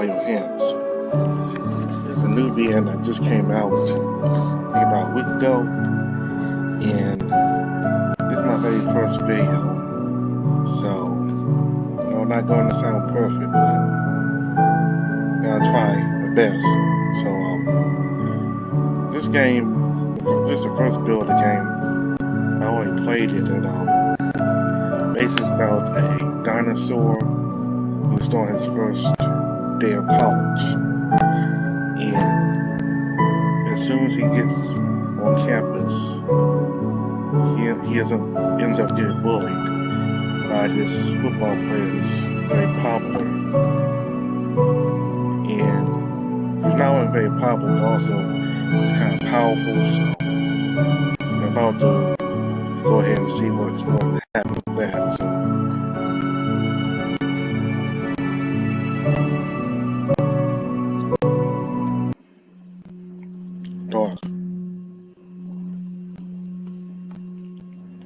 by your hands. There's a new VM that just came out about a week ago, and this is my very first video, so I'm not going to sound perfect, but I'm gonna try my best. So this game, this is the first build of the game. I already played it, and basically it's about a dinosaur who's starting his first day of college, and as soon as he gets on campus, he ends up getting bullied by this football player who's very popular, and he's not only very popular, but also he's kind of powerful. So we're about to go ahead and see what's going to happen with that. So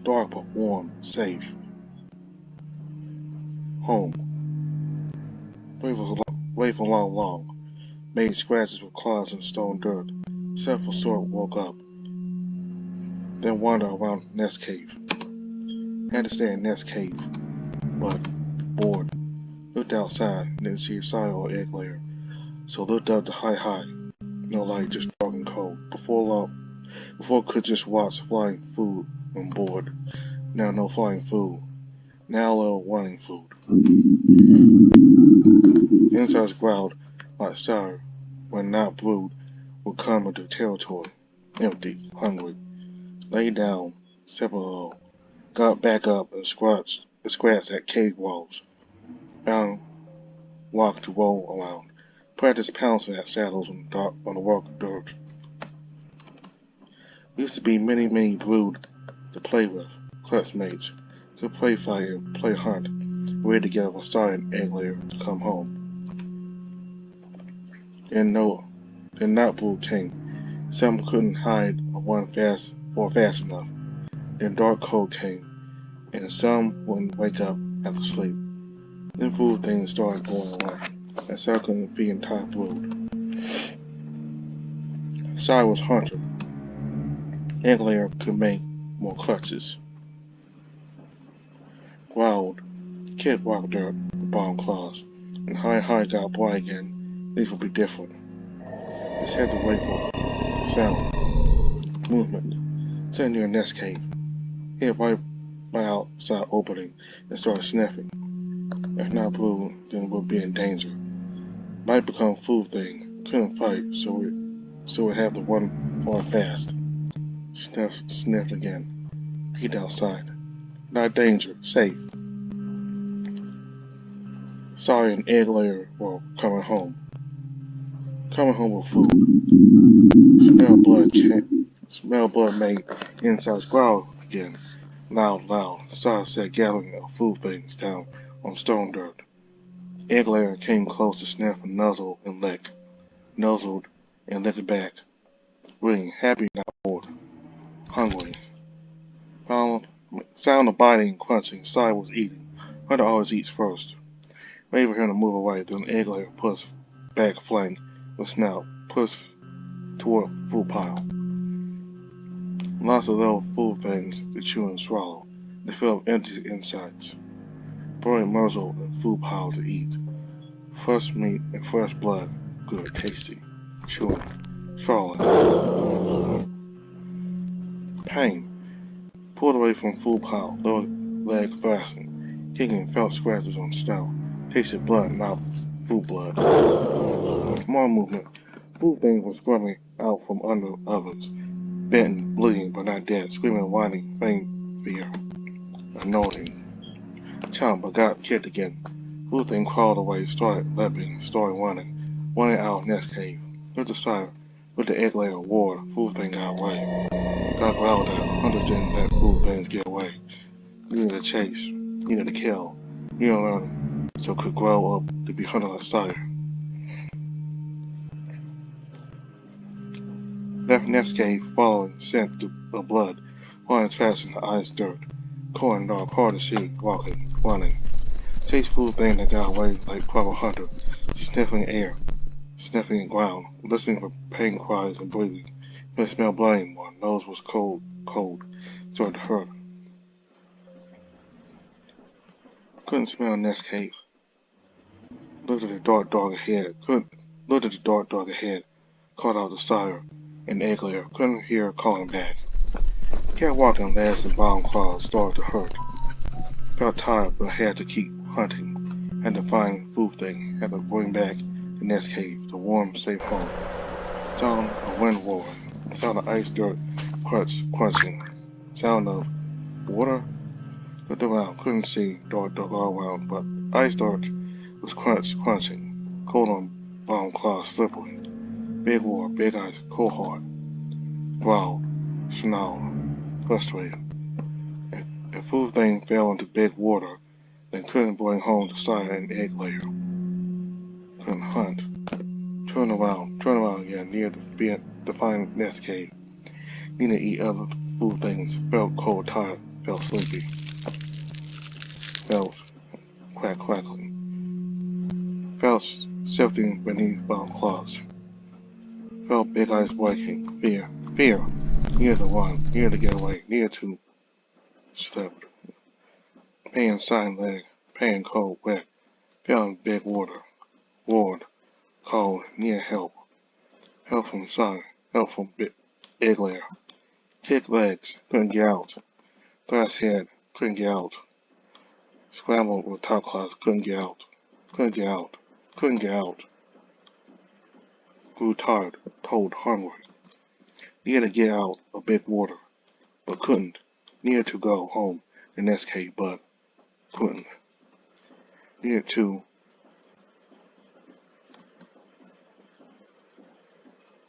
dark but warm, safe. Home. Wait for long. Made scratches with claws and stone dirt. Several sort woke up, then wandered around Nest Cave. Had to stay in Nest Cave, but bored. Looked outside, didn't see a sign or egg layer, so looked up to high. No light, just dark and cold. Before could just watch flying food when bored. Now no flying food. Now a little wanting food. Insides growled like sour when not brewed would come into territory. Empty, hungry. Lay down, several low. Got back up and scratched at cave walls. Found rock to roll around. Practiced pouncing at saddles on the rock dirt. Used to be many brood to play with, classmates. To play fight and play hunt. Ready to get a silent egg layer to come home. Then not brood tame. Some couldn't hide one fast enough. Then dark cold came, and some wouldn't wake up after sleep. Then food things started going away, and some couldn't feed entire brood. Sai was hunter. Egg layer could make more clutches. Growled, kicked rock dirt with bottom claws, and high got bright again. These would be different. His head to wait for sound, movement. Sat near a nest cave. He had right outside opening and started sniffing. If not brood, then it would be in danger. Might become food thing. Couldn't fight, so it had to run far fast. Sniffed again. Peeked outside. Not danger, safe. Sorry, an egg layer were coming home. Coming home with food. Smell blood made insides growl again. Loud. Sorry said gathering of food things down on stone dirt. Egg layer came close to sniff and nuzzle and lick. Nuzzled and licked back. Ring, happy, not bored. Hungry. Sound of biting and crunching. Sai was eating. Hunter always eats first. Wait for him to move away, then egg layer pushed back flank with snout, pushed toward food pile. Lots of little food things to chew and swallow. They fill up empty insides. Burning muzzle and food pile to eat. Fresh meat and fresh blood, good, tasty. Chewing, swallowing. Pain. Pulled away from food pile, lower leg fastened. Kicking felt scratches on snout. Tasted blood, not food blood. More movement. Food things were scrubbing out from under others. Bitten, bleeding, but not dead. Screaming, whining, faint fear. Annoying. Chomp, but got kicked again. Food thing crawled away, started leaping, started running. Running out of Nest Cave. With the side, with the egg layer ward, food thing got away. Got growled at. Hunter didn't let food things get away. Needed to chase. Needed to kill. Needed to learn so could grow up to be hunter like sire. Left Nest Cave following scent of blood, running fast in the ice dirt. Cold dark, hard to see, walking, running. Chased food thing that got away like proper hunter. sniffing air, sniffing the ground, listening for pain cries and breathing. Couldn't smell blood anymore. Nose was cold, started to hurt. Couldn't smell Nest cave. Looked at the dark dog ahead. Called out the sire and egg layer. Couldn't hear her calling back. Kept walking. Legs and bottom claws started to hurt. Felt tired, but had to keep hunting. Had to find food thing. Had to bring back the Nest cave, the warm, safe home. Sound of wind roaring. Sound of ice dirt crunching. Sound of water. Looked around, couldn't see dark dog all around, but ice dirt was crunching. Cold on bottom claws, slippery. Big war, big eyes, cold hard. Growled, snarled, frustrated. If food thing fell into big water, then couldn't bring home the sire and egg layer. Couldn't hunt. Turn around again, near the fine Nest cave. Needed to eat other food things. Felt cold, tired, felt sleepy. Felt crackling. Felt sifting beneath bottom claws. Felt big eyes breaking. Fear. Needed to run. Needed to get away. Needed to slip. Pain sign leg. Pain cold, wet. Feeling big water. Roared. Called. Near help. Help from sire. Help from egg layer. Kick legs. Couldn't get out. Thrash head. Couldn't get out. Scrambled with top claws. Couldn't get out. Grew tired, cold, hungry. Needed to get out of big water, but couldn't. Needed to go home in Nest cave, but couldn't. Needed to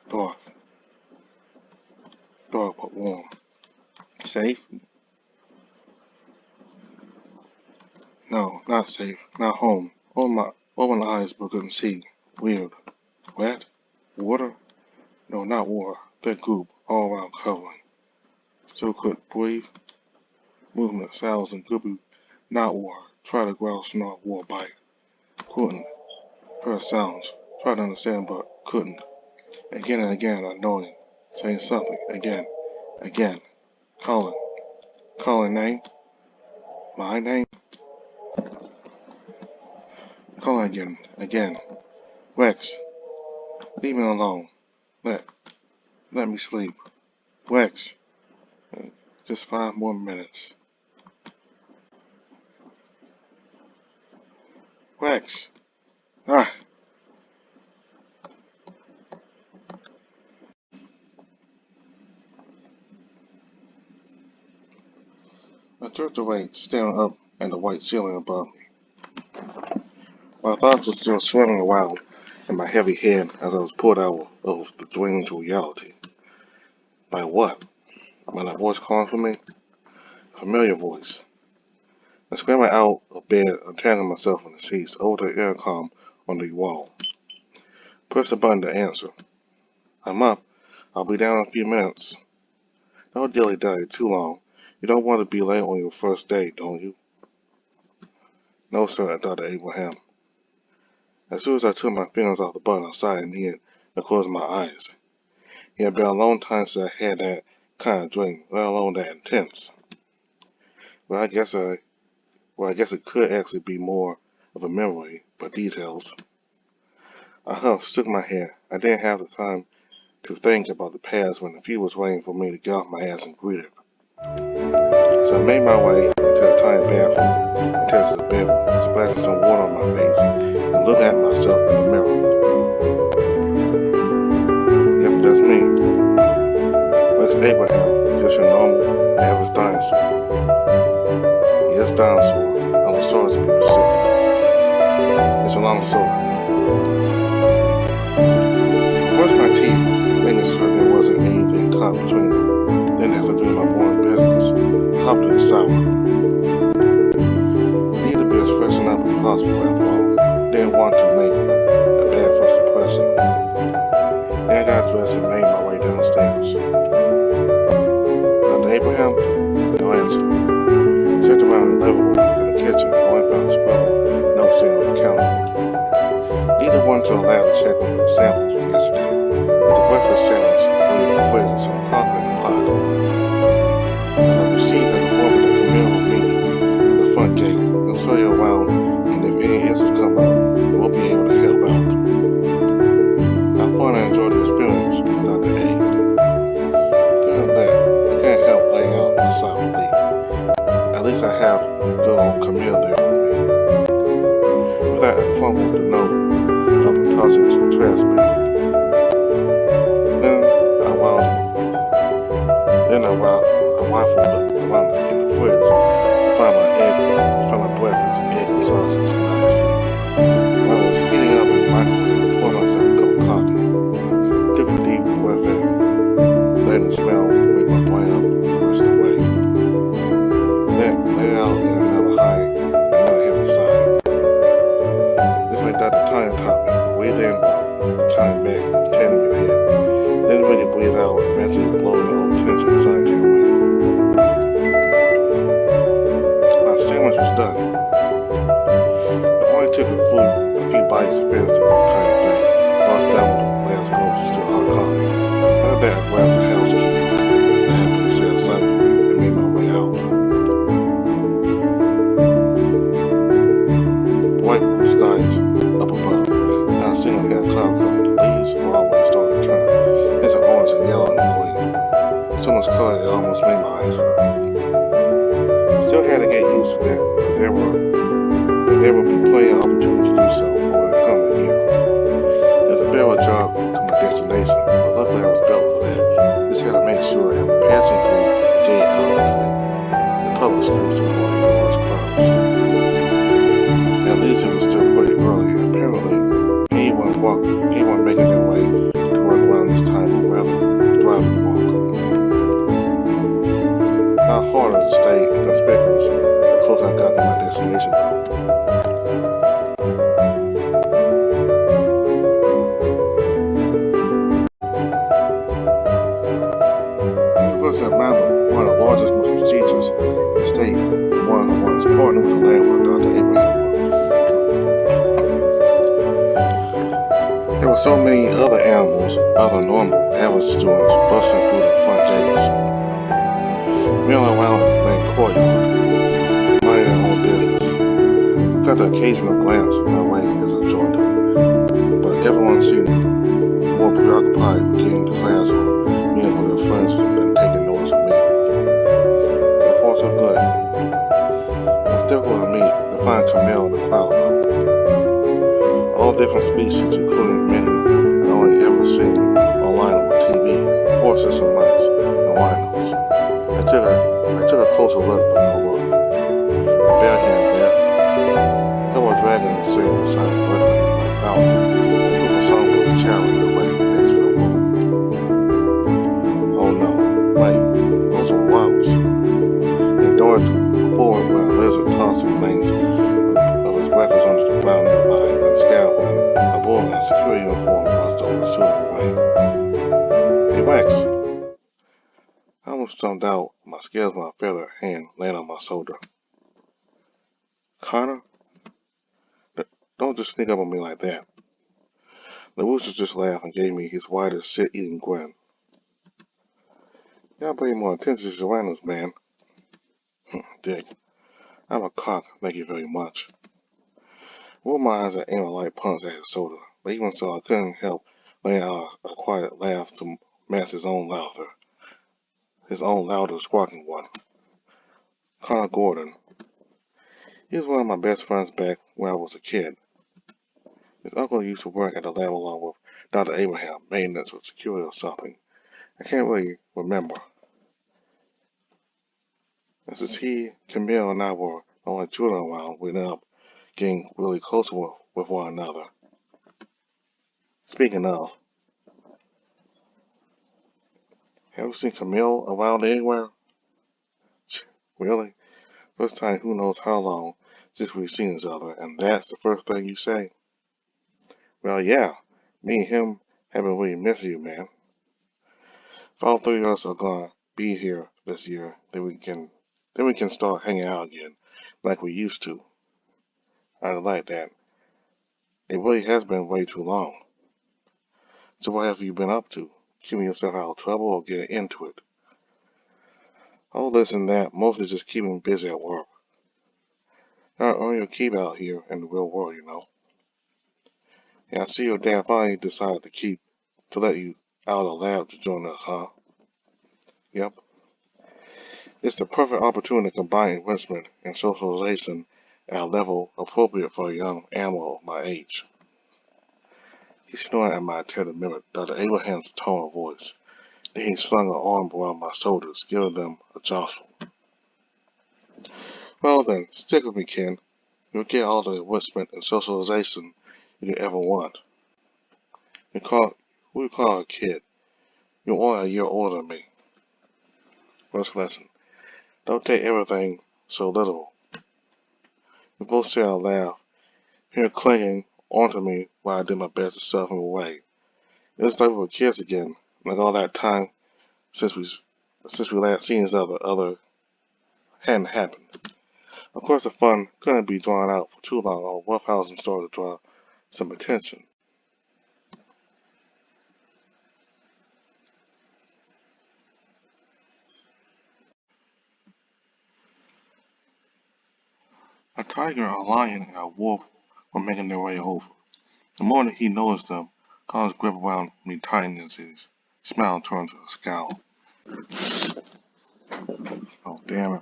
dark but warm. Safe? No, not safe. Not home. Open eyes but couldn't see. Weird. Wet? Water? No, not water. Thick goop, all around covering. Still couldn't breathe. Movement, sounds, and goopy. Not water. Try to growl, snarl, war, bite. Couldn't. Heard sounds. Tried to understand, but couldn't. Again and again, annoying. Saying something. Again. Calling name. My name. Calling again. Rex. Leave me alone. Let me sleep. Rex. Just 5 more minutes. Rex. Ah. I jerked away, staring up at the white ceiling above me. My thoughts were still swimming around in my heavy head as I was pulled out of the dream to reality. By what? By that voice calling for me? A familiar voice. I scrambled out of bed, untangling myself in the sheets over the intercom on the wall. Press the button to answer. I'm up. I'll be down in a few minutes. No dilly-dally too long. You don't want to be late on your first date, don't you? No, sir, Dr. Abraham. As soon as I took my fingers off the button, I sighed and needed to close my eyes. It had been a long time since I had that kind of dream, let alone that intense. Well, I guess it could actually be more of a memory, but details. I huffed, shook my head. I didn't have the time to think about the past when the few was waiting for me to get off my ass and greet it. So I made my way into the tiny bathroom and touched the bedroom, splashing some water on my face and looking at myself in the mirror. Yep, that's me. Rex Abraham, just your normal, average dinosaur. Yes, dinosaur. I was sorry to be sick. It's a long story. I brushed my teeth, making sure there wasn't anything caught between them. Then, after doing my morning business, I hopped in the shower. Needed to be as freshened up as possible after all. Didn't want to make a bad first impression. Then I got dressed and made my way downstairs. Dr. Abraham? No answer. I checked around the living room and the kitchen, only found a scribbled note saying on the counter. Need to took one to the lab to check on the samples from yesterday. There's a breakfast sandwich, waiting in the fridge, and some coffee in the pot. And I received has informed me that Camille will meet you at the front gate. He'll show you around, and if any issues come up, we'll be able to help out. Have fun and enjoy the experience, Dr. A. I can't help laying out a sigh of relief. At least I have good old Camille there with me. With that, I crumpled the note up and tossed it into the trash bin. I waffled around in the fridge to find my breakfast, egg and sausage, nice. When I was heating up in the microwave, I poured myself a cup of coffee. Took a deep breath in, letting the smell wake my brain up the rest of the way. Let out in another heavy sigh. This way Dr. Tanya taught me. Breathe in while counting back from 10 in your head. Then when you breathe out, imagine you blowing the old tension anxiety away. My sandwich was done. It only took a few bites to finish the entire thing. While I was down with the last gulp of still hot coffee. After that, I grabbed the house key that had been set aside for me and made my way out. Bright blue skies up above. Now I seen a head cloud coming. The leaves were already starting to turn. There's an orange and yellow and green. So much color it almost made my eyes hurt. Still had to get used to that, but there would be plenty of opportunity to do so over the coming year. There's a barrel jog to my destination, but luckily I was built for that. Just had to make sure I was passing through the gate out into the public streets to avoid any large crowds. At least it was still pretty early, and apparently anyone making their way to work around this time would rather drive than walk. How harder to stay inconspicuous the closer I got to my destination though. University of Maryland, one of the largest, most prestigious in the state, once partnered with the landlord, Dr. Abraham. There were so many other animals, other normal, average students bustling through the front gates, milling around in the main courtyard, minding their own business. Got the occasional glance my way as I joined them, but everyone seemed more preoccupied with getting to class or meeting with their friends than taking notice of me. So far so good. It was difficult to find Camille in the crowd though. All different species, including many I'd only ever seen online or on TV, horses and mice and rhinos. I took a closer look, but no luck. A bear here and there, a couple of dragons sitting beside a griffin by the fountain, and a group of songbirds chattering in the lake next to the wall. Oh no, wait, those were wows. They darted forward when a lizard tossed the remains of his breakfast onto the ground nearby, then scattered when a boy in a security uniform rushed over to him away. Hey Rex! I almost jumped out, my scales my feather hand landed on my shoulder. Connor? Don't just sneak up on me like that. The rooster just laughed and gave me his widest shit-eating grin. You gotta pay more attention to surroundings, man. Dick, I'm a cock, thank you very much. Rolled my eyes and aimed a light punch at his shoulder, but even so I couldn't help letting out a quiet laugh to match his own louder squawking one. Connor Gordon. He was one of my best friends back when I was a kid. His uncle used to work at the lab along with Dr. Abraham, maintenance or security or something. I can't really remember. And since he, Camille, and I were the only children around, we ended up getting really close with one another. Speaking of, have you seen Camille around anywhere? Really? First time who knows how long since we've seen each other, and that's the first thing you say? Well, yeah, me and him have been really missing you, man. If all three of us are gonna be here this year, then we can start hanging out again, like we used to. I like that. It really has been way too long. So what have you been up to? Keeping yourself out of trouble or getting into it? Oh, this and that, mostly just keeping busy at work. Gotta earn your keep out here in the real world, you know. Yeah, I see your dad finally decided to let you out of the lab to join us, huh? Yep. It's the perfect opportunity to combine enrichment and socialization at a level appropriate for a young animal of my age. He snorted at my attentive mirror, Dr. Abraham's tone of voice. Then he slung an arm around my shoulders, giving them a jostle. Well then, stick with me, Ken. You'll get all the enrichment and socialization you could ever want. Who you call a kid? You're only a year older than me. First lesson. Don't take everything so literal. We both share a laugh, here clinging onto me while I did my best to shove him away. It was like we were kids again, like all that time since we last seen each other hadn't happened. Of course, the fun couldn't be drawn out for too long, or Roughhousing started to draw some attention. A tiger, a lion, and a wolf were making their way over. The moment he noticed them, Colin's grip around me tightened as his smile turned to a scowl. Oh, damn it.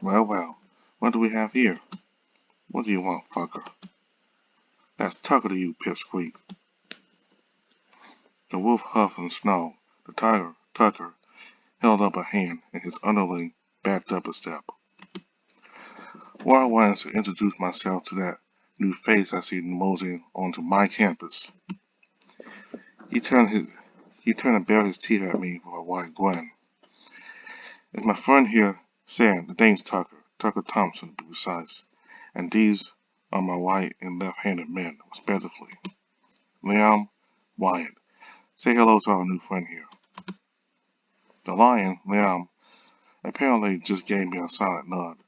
Well, what do we have here? What do you want, fucker? That's Tucker to you, pipsqueak. The wolf huffed and snarled. The tiger, Tucker, held up a hand, and his underling backed up a step. Well, I wanted to introduce myself to that new face I see moseying onto my campus. He turned and bared his teeth at me with a wide grin. As my friend here said, the name's Tucker Thompson to be precise, and these are my right and left-handed men, respectively. Liam, Wyatt. Say hello to our new friend here. The lion, Liam, apparently just gave me a silent nod.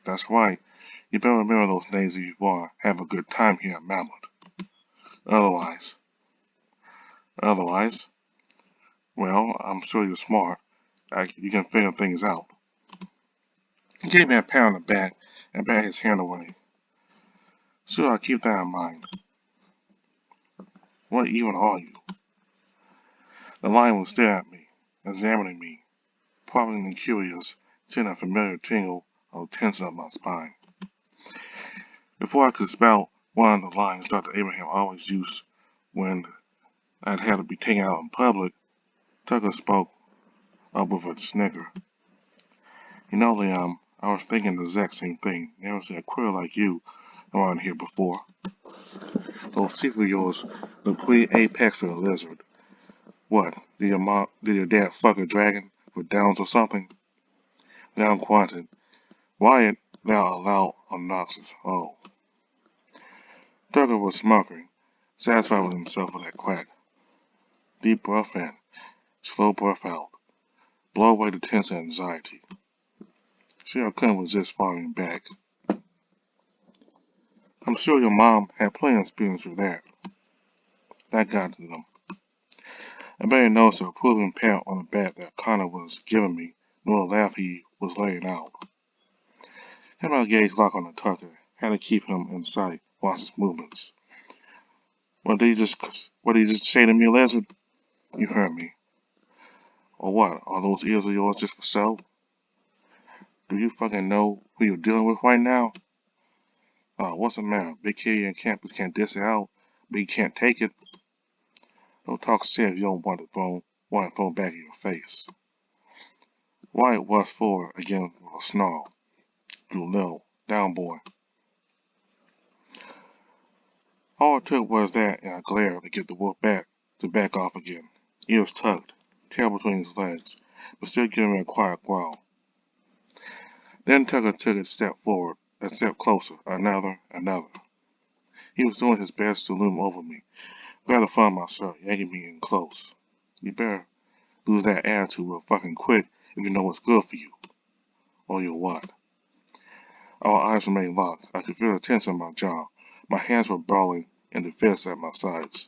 That's right. You better remember those names if you want to have a good time here at Mammoth. Otherwise, well, I'm sure you're smart. You can figure things out. He gave me a pat on the back and batted his hand away. Sure, I'll keep that in mind. What even are you? The lion was staring at me, examining me, probably curious, sending a familiar tingle of tension up my spine. Before I could spout one of the lines Dr. Abraham always used when I'd had to be taken out in public, Tucker spoke up with a snicker. You know, Liam, I was thinking the exact same thing. Never seen a queer like you around here before. Those teeth of yours look pretty apex for a lizard. What, did your dad fuck a dragon with downs or something? Down quanted. Wyatt now allowed obnoxious. Oh. Tucker was smirking, satisfied with himself for that quack. Deep breath in, slow breath out. Blow away the tense anxiety. See, I couldn't resist falling back. I'm sure your mom had plenty of experience with that. That got to them. I barely noticed the approving pat on the back that Connor was giving me, nor the laugh he was laying out. Had my gaze locked on the Tucker, had to keep him in sight, watch his movements. What did he just say to me, lizard? You heard me. Or what, are those ears of yours just for show? Do you fucking know who you're dealing with right now? What's the matter? Big kid on campus can't diss it out, but he can't take it. Don't talk shit if you don't want to throw back in your face. Wyatt rushed forward again with a snarl. You little down boy. All it took was that and a glare to get the wolf to back off again. Ears tucked, tail between his legs, but still giving me a quiet growl. Then Tucker took a step forward, a step closer, another. He was doing his best to loom over me, grabbed the front of my shirt, yanking me in close. You better lose that attitude real fucking quick if you know what's good for you. Or you'll what? Our eyes remained locked. I could feel the tension in my jaw, My hands were balling and the fists at my sides.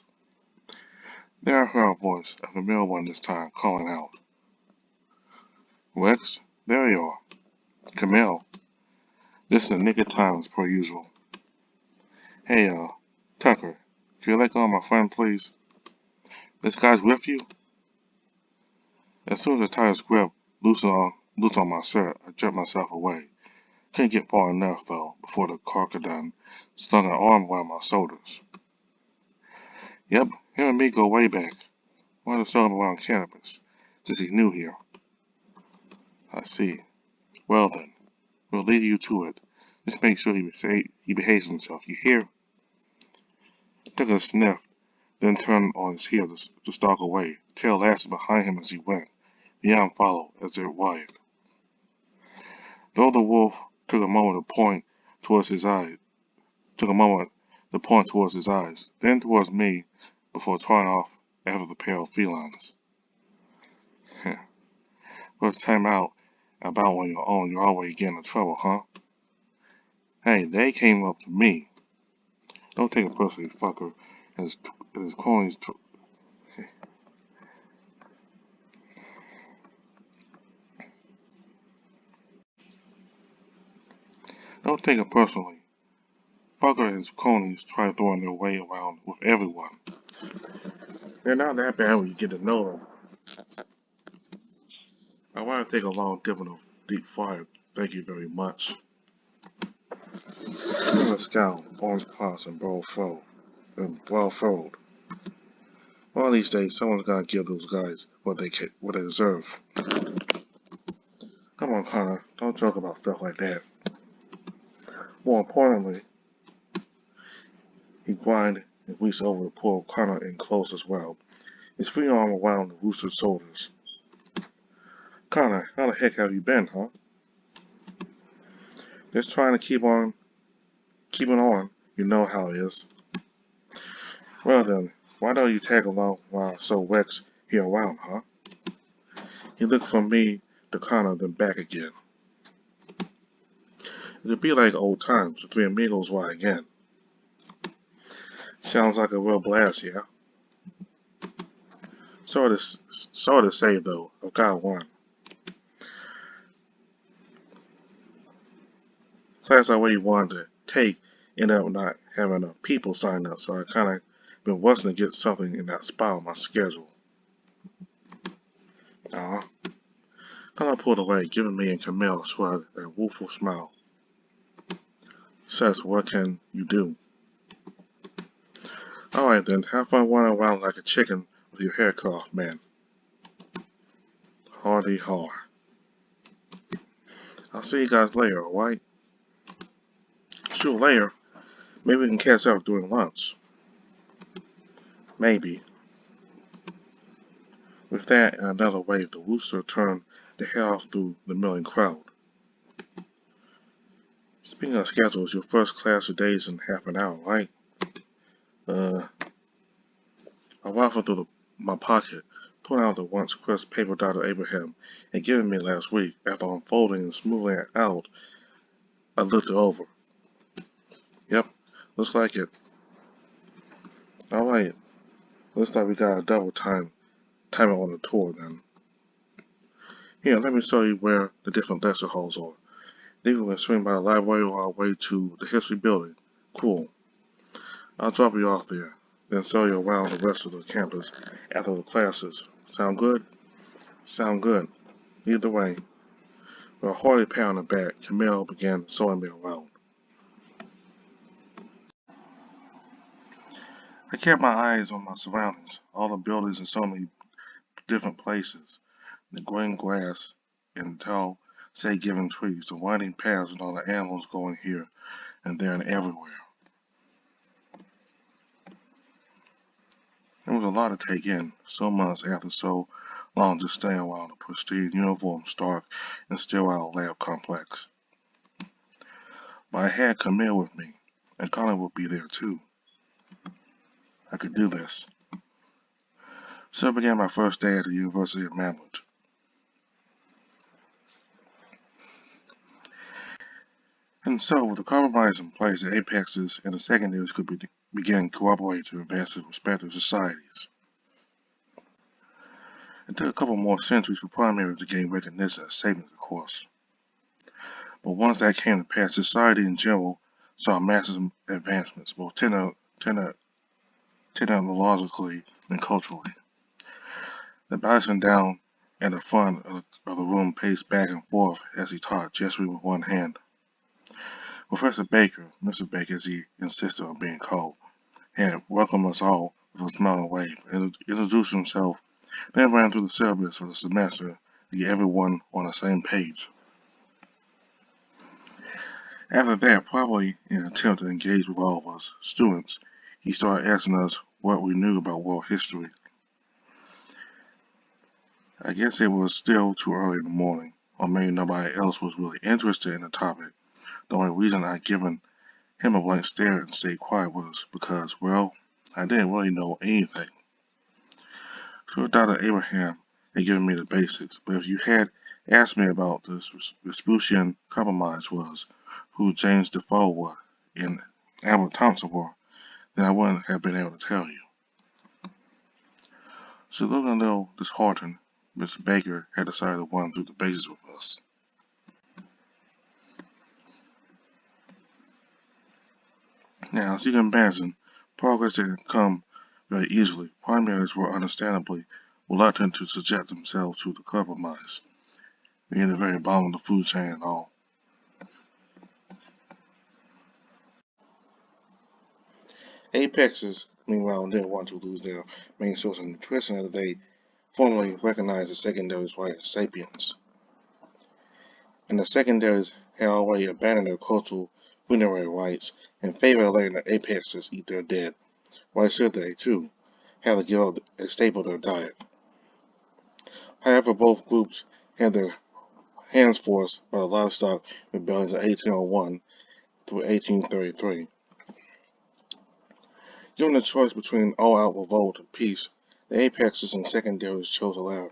There I heard a voice, a familiar one this time, calling out. Rex, there you are. Camille, this is the nick of time as per usual. Hey, Tucker, can you let go of my friend, please? This guy's with you? As soon as the tighter grip loosened on my shirt, I jerked myself away. Couldn't get far enough, though, before the crocodile slung an arm around my shoulders. Yep, him and me go way back. Might have saw him around campus, since he's new here. I see. Well then, we'll lead you to it. Just make sure he behaves himself, you hear? Took a sniff, then turned on his heel to stalk away, tail lashed behind him as he went. The arm followed, as it wired. Though the wolf took a moment to point towards his eyes, then towards me, before trotting off after the pair of felines. First time out about on your own, you're always getting in trouble, huh? Hey, they came up to me. Don't take it personally, fucker. As cronies Don't take it personally. Fucker and his cronies try throwing their way around with everyone. They're not that bad when you get to know them. I want to take a long dip in a deep fryer. Thank you very much. Silver scowl, orange cross, and well furrowed. One of these days, someone's gonna give those guys what they deserve. Come on, Connor, don't joke about stuff like that. More importantly, he whined and reached over to pull Connor in close as well, his free arm around the rooster's shoulders. Connor, how the heck have you been, huh? Just trying to keeping on. You know how it is. Well then, why don't you tag along while so Rex here around, huh? He looked from me to Connor, then back again. It'd be like old times, the three amigos ride again. Sounds like a real blast, yeah? Sorry to say though, I've got one. Class I really wanted to take ended up not having enough people sign up, so I kinda been rushing to get something in that spot on my schedule. Aw. Connor pulled away, giving me and Camille a shrug and a woeful smile. Says, what can you do? Alright then, have fun running around like a chicken with your hair cut off, man. Hardy har. I'll see you guys later, alright? Sure, later. Maybe we can catch up during lunch. Maybe. With that and another wave, the rooster turned to head off through the milling crowd. Speaking of schedules, your first class today is in half an hour, right? I rifled through my pocket, pulling out the once crisp paper Dr. Abraham had given me last week. After unfolding and smoothing it out, I looked it over. Yep, looks like it. Alright, looks like we got a double timer on the tour then. Here, let me show you where the different lecture halls are. They will swing by the library on our way to the history building. Cool. I'll drop you off there, then show you around the rest of the campus after the classes. Sound good? Sound good. Either way. With a hearty pat on the back, Camille began showing me around. I kept my eyes on my surroundings, all the buildings in so many different places, the green grass and tall, shade-giving trees, the winding paths and all the animals going here and there and everywhere. There was a lot to take in, so months after so long just staying around the pristine uniform, stark and sterile lab complex. But I had Camille with me, and Colin would be there too. I could do this. So began my first day at the University of Maryland. And so, with the compromise in place, the apexes and the secondaries could begin cooperating to advance their respective societies. It took a couple more centuries for primaries to gain recognition as sapiens, of course. But once that came to pass, society in general saw massive advancements, both technologically and culturally. The bouncing down at the front of the room paced back and forth as he taught, gesturing with one hand. Professor Baker, Mr. Baker as he insisted on being called, had welcomed us all with a smiling wave and introduced himself, then ran through the syllabus for the semester to get everyone on the same page. After that, probably in an attempt to engage with all of us students, he started asking us what we knew about world history. I guess it was still too early in the morning, or maybe nobody else was really interested in the topic. The only reason I'd given him a blank stare and stayed quiet was because, well, I didn't really know anything. So Dr. Abraham had given me the basics, but if you had asked me about the Vespucian Compromise was, who James Defoe and Albert Thompson were, then I wouldn't have been able to tell you. So looking a little disheartened, Mr. Baker had decided to run through the basics with us. Now, as you can imagine, progress didn't come very easily. Primaries were understandably reluctant to subject themselves to the compromise, being the very bottom of the food chain and all. Apexes, meanwhile, didn't want to lose their main source of nutrition as they formally recognized the secondaries white as sapiens. And the secondaries had already abandoned their cultural funerary rites in favor of letting the apexes eat their dead. Why should they, too, have to give up a staple of their diet? However, both groups had their hands forced by the livestock rebellions of 1801 through 1833. Given the choice between all-out revolt and peace, the apexes and secondaries chose the latter.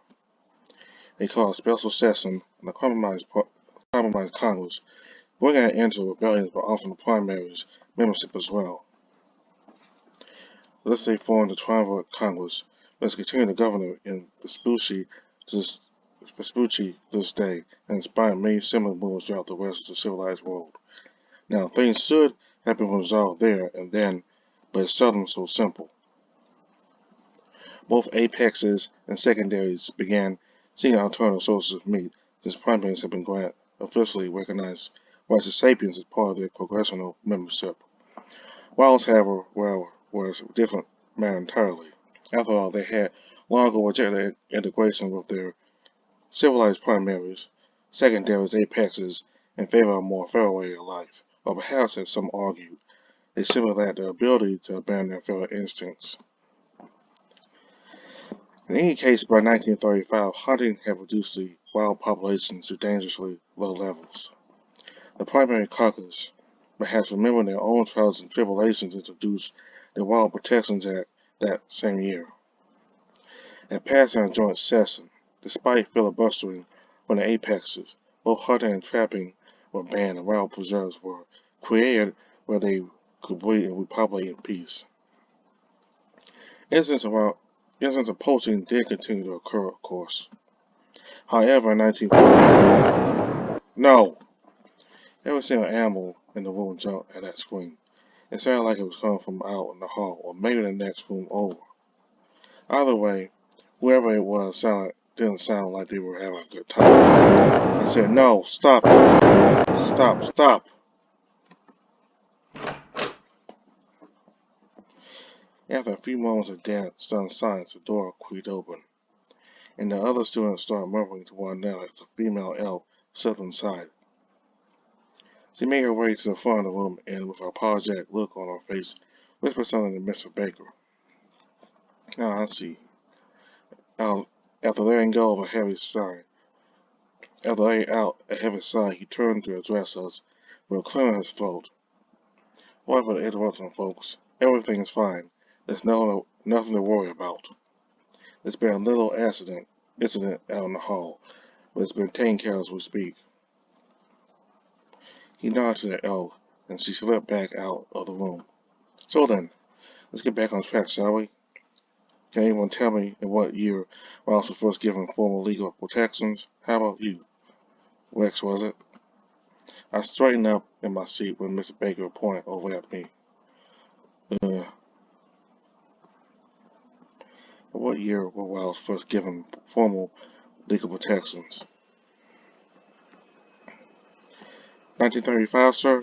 They called a special session and a compromise Congress, bringing an end to the rebellions but offering the primaries membership as well. Thus they formed the Triumvirate Congress, which continued to govern in Vespucci to this day, and inspired many similar moves throughout the rest of the civilized world. Now, things should have been resolved there and then, but it's seldom so simple. Both apexes and secondaries began seeking alternative sources of meat, since primaries have been officially recognized rights as sapiens as part of their congressional membership. Wilds, however, was a different matter entirely. After all, they had long ago rejected integration with their civilized primaries, secondaries, apexes, in favor of a more feral way of life, or perhaps, as some argued, they simply lacked the ability to abandon their feral instincts. In any case, by 1935, hunting had reduced the wild populations to dangerously low levels. The primary caucus, perhaps remembering their own trials and tribulations, introduced the Wild Protections Act that same year. It passed in a joint session, despite filibustering from the apexes. Both hunting and trapping were banned and wild preserves were created where they could breed and repopulate in peace. Incidents of poaching did continue to occur, of course. However, in 1940, no! Every single animal in the room jumped at that scream. It sounded like it was coming from out in the hall, or maybe the next room over. Either way, whoever it was didn't sound like they were having a good time. I said, no, stop it. Stop. After a few moments of stunned silence, the door creaked open, and the other students started murmuring to one another as the female elf slipped inside. She made her way to the front of the room and, with an apologetic look on her face, whispered something to Mr. Baker. I see. After letting out a heavy sigh, he turned to address us with a clear in his throat. Sorry for the interruption, folks. Everything's fine. There's nothing to worry about. There's been a little incident out in the hall, but it's been taken care of as we speak. He nodded to the elf, and she slipped back out of the room. So then, let's get back on track, shall we? Can anyone tell me in what year Miles was first given formal legal protections? How about you? Rex, was it? I straightened up in my seat when Mr. Baker pointed over at me. What year were Miles first given formal legal protections? 1935, sir?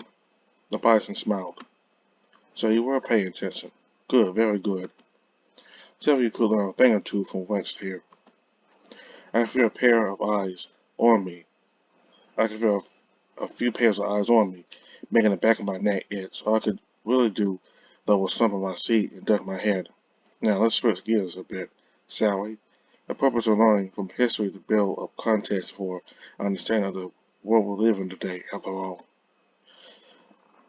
The bison smiled. So you were paying attention. Good, very good. So you could learn a thing or two from Rex here. I could feel a pair of eyes on me. I could feel a few pairs of eyes on me, making the back of my neck itch. All I could really do, though, was slump in my seat and duck my head. Now, let's switch gears a bit, shall we? The purpose of learning from history is to build up context for understanding of the world we live in today, after all.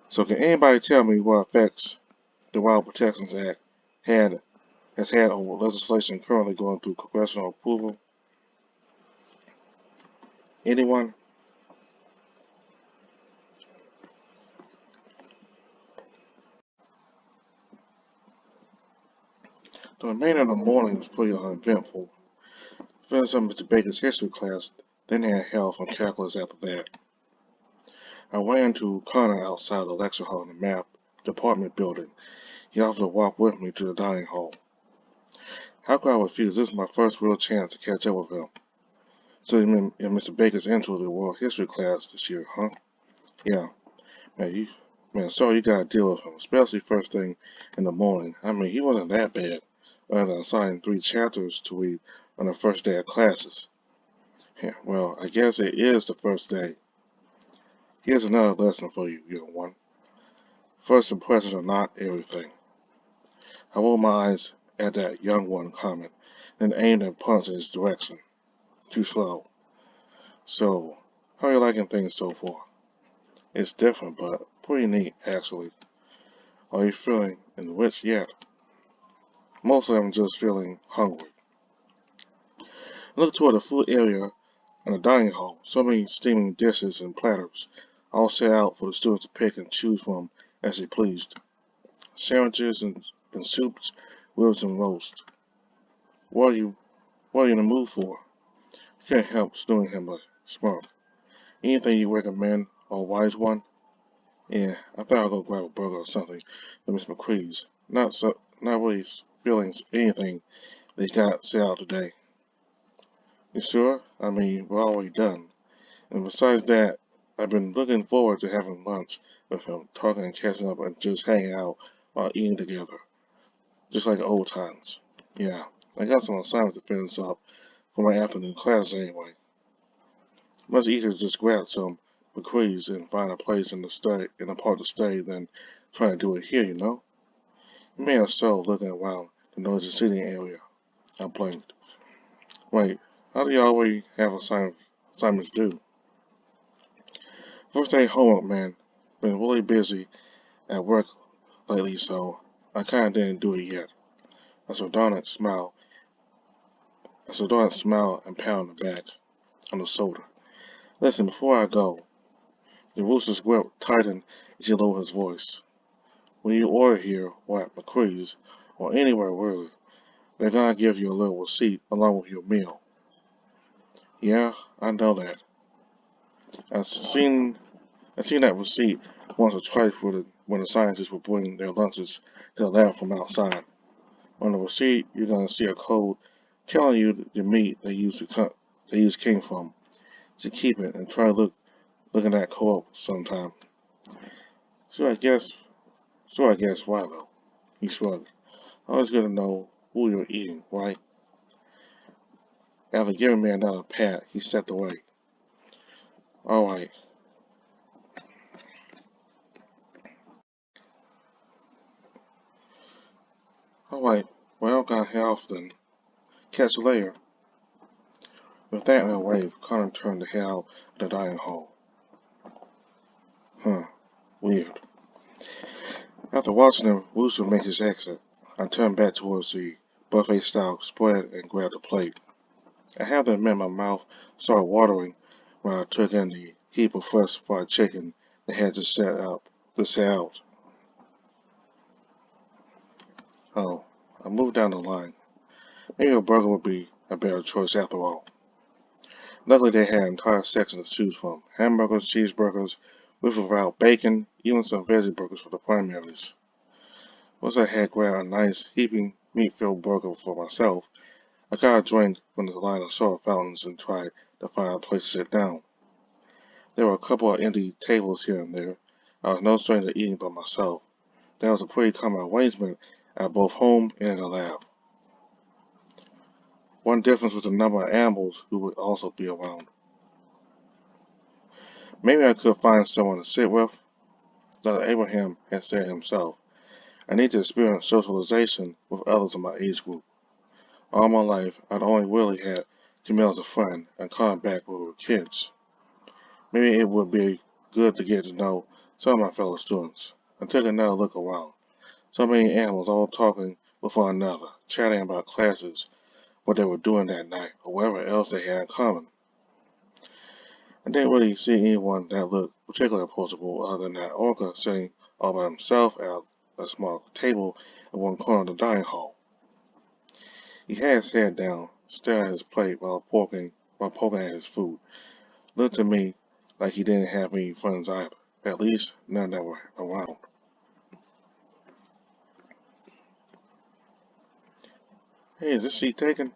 So can anybody tell me what effects the Wild Protections Act has had on legislation currently going through congressional approval? Anyone? The remainder of the morning was pretty uneventful. Finished up Mr. Baker's history class, then had hell from calculus after that. I ran to Connor outside the lecture hall in the math department building. He offered to walk with me to the dining hall. How could I refuse? This was my first real chance to catch up with him. So you mean in Mr. Baker's intro to the world history class this year, huh? Yeah. Sorry you gotta deal with him, especially first thing in the morning. I mean, he wasn't that bad, other than assigning 3 chapters to read on the first day of classes. Yeah, well, I guess it is the first day. Here's another lesson for you, young one. First impressions are not everything. I rolled my eyes at that young one comment, then aimed and punched in his direction. Too slow. So, how are you liking things so far? It's different, but pretty neat, actually. Are you feeling enriched yet? Mostly I'm just feeling hungry. I looked toward the food area and the dining hall. So many steaming dishes and platters, all set out for the students to pick and choose from as they pleased. Sandwiches and soups, ribs and roast. What are you in the mood for? I can't help snowing him a smirk. Anything you recommend, or wise one? Yeah, I thought I'd go grab a burger or something at Miss McCree's. Not really feeling anything they got set out today. You sure? I mean, we're already done. And besides that, I've been looking forward to having lunch with him, talking and catching up and just hanging out while eating together. Just like old times. Yeah, I got some assignments to finish up for my afternoon classes anyway. Much easier to just grab some McCree's and find a place in a park to stay than trying to do it here, you know? You may have so looking around the noisy sitting area. I blinked. Wait, how do you always have assignments due? First day homework, man. Been really busy at work lately, so I kinda didn't do it yet. A sardonic smile and pound the back on the shoulder. Listen, before I go, the rooster's grip tightened as he lowered his voice. When you order here, or at McCree's, or anywhere really, they're gonna give you a little receipt along with your meal. Yeah, I know that. I've seen that receipt once or twice when the scientists would bring their lunches to the lab from outside. On the receipt, you're gonna see a code telling you the meat they used came from. To keep it and try looking at co-op sometime. So I guess why though? He shrugged. Always gonna know who you're eating, right? After giving me another pat, he stepped away. Alright, alright, well, gotta head off then. Catch you later. With that and a wave, Connor turned to head out the dining hall. Huh, weird. After watching the rooster make his exit, I turned back towards the buffet-style spread and grabbed a plate. I have to admit my mouth started watering when I took in the heap of fresh fried chicken they had just set out. Oh, I moved down the line. Maybe a burger would be a better choice after all. Luckily, they had entire sections to choose from: hamburgers, cheeseburgers, with or without bacon, even some veggie burgers for the primaries. Once I had grabbed a nice heaping meat-filled burger for myself, I got a drink from the line of soda fountains and tried to find a place to sit down. There were a couple of empty tables here and there. I was no stranger to eating by myself. That was a pretty common arrangement at both home and in the lab. One difference was the number of animals who would also be around. Maybe I could find someone to sit with. Dr. Abraham had said himself, I need to experience socialization with others in my age group. All my life, I'd only really had Camille as a friend and caught back when we were kids. Maybe it would be good to get to know some of my fellow students. I took another look around. So many animals all talking with one another, chatting about classes, what they were doing that night, or whatever else they had in common. I didn't really see anyone that looked particularly approachable other than that orca sitting all by himself at a small table in one corner of the dining hall. He had his head down, staring at his plate while poking at his food. Looked to me like he didn't have any friends either, at least none that were around. Hey, is this seat taken?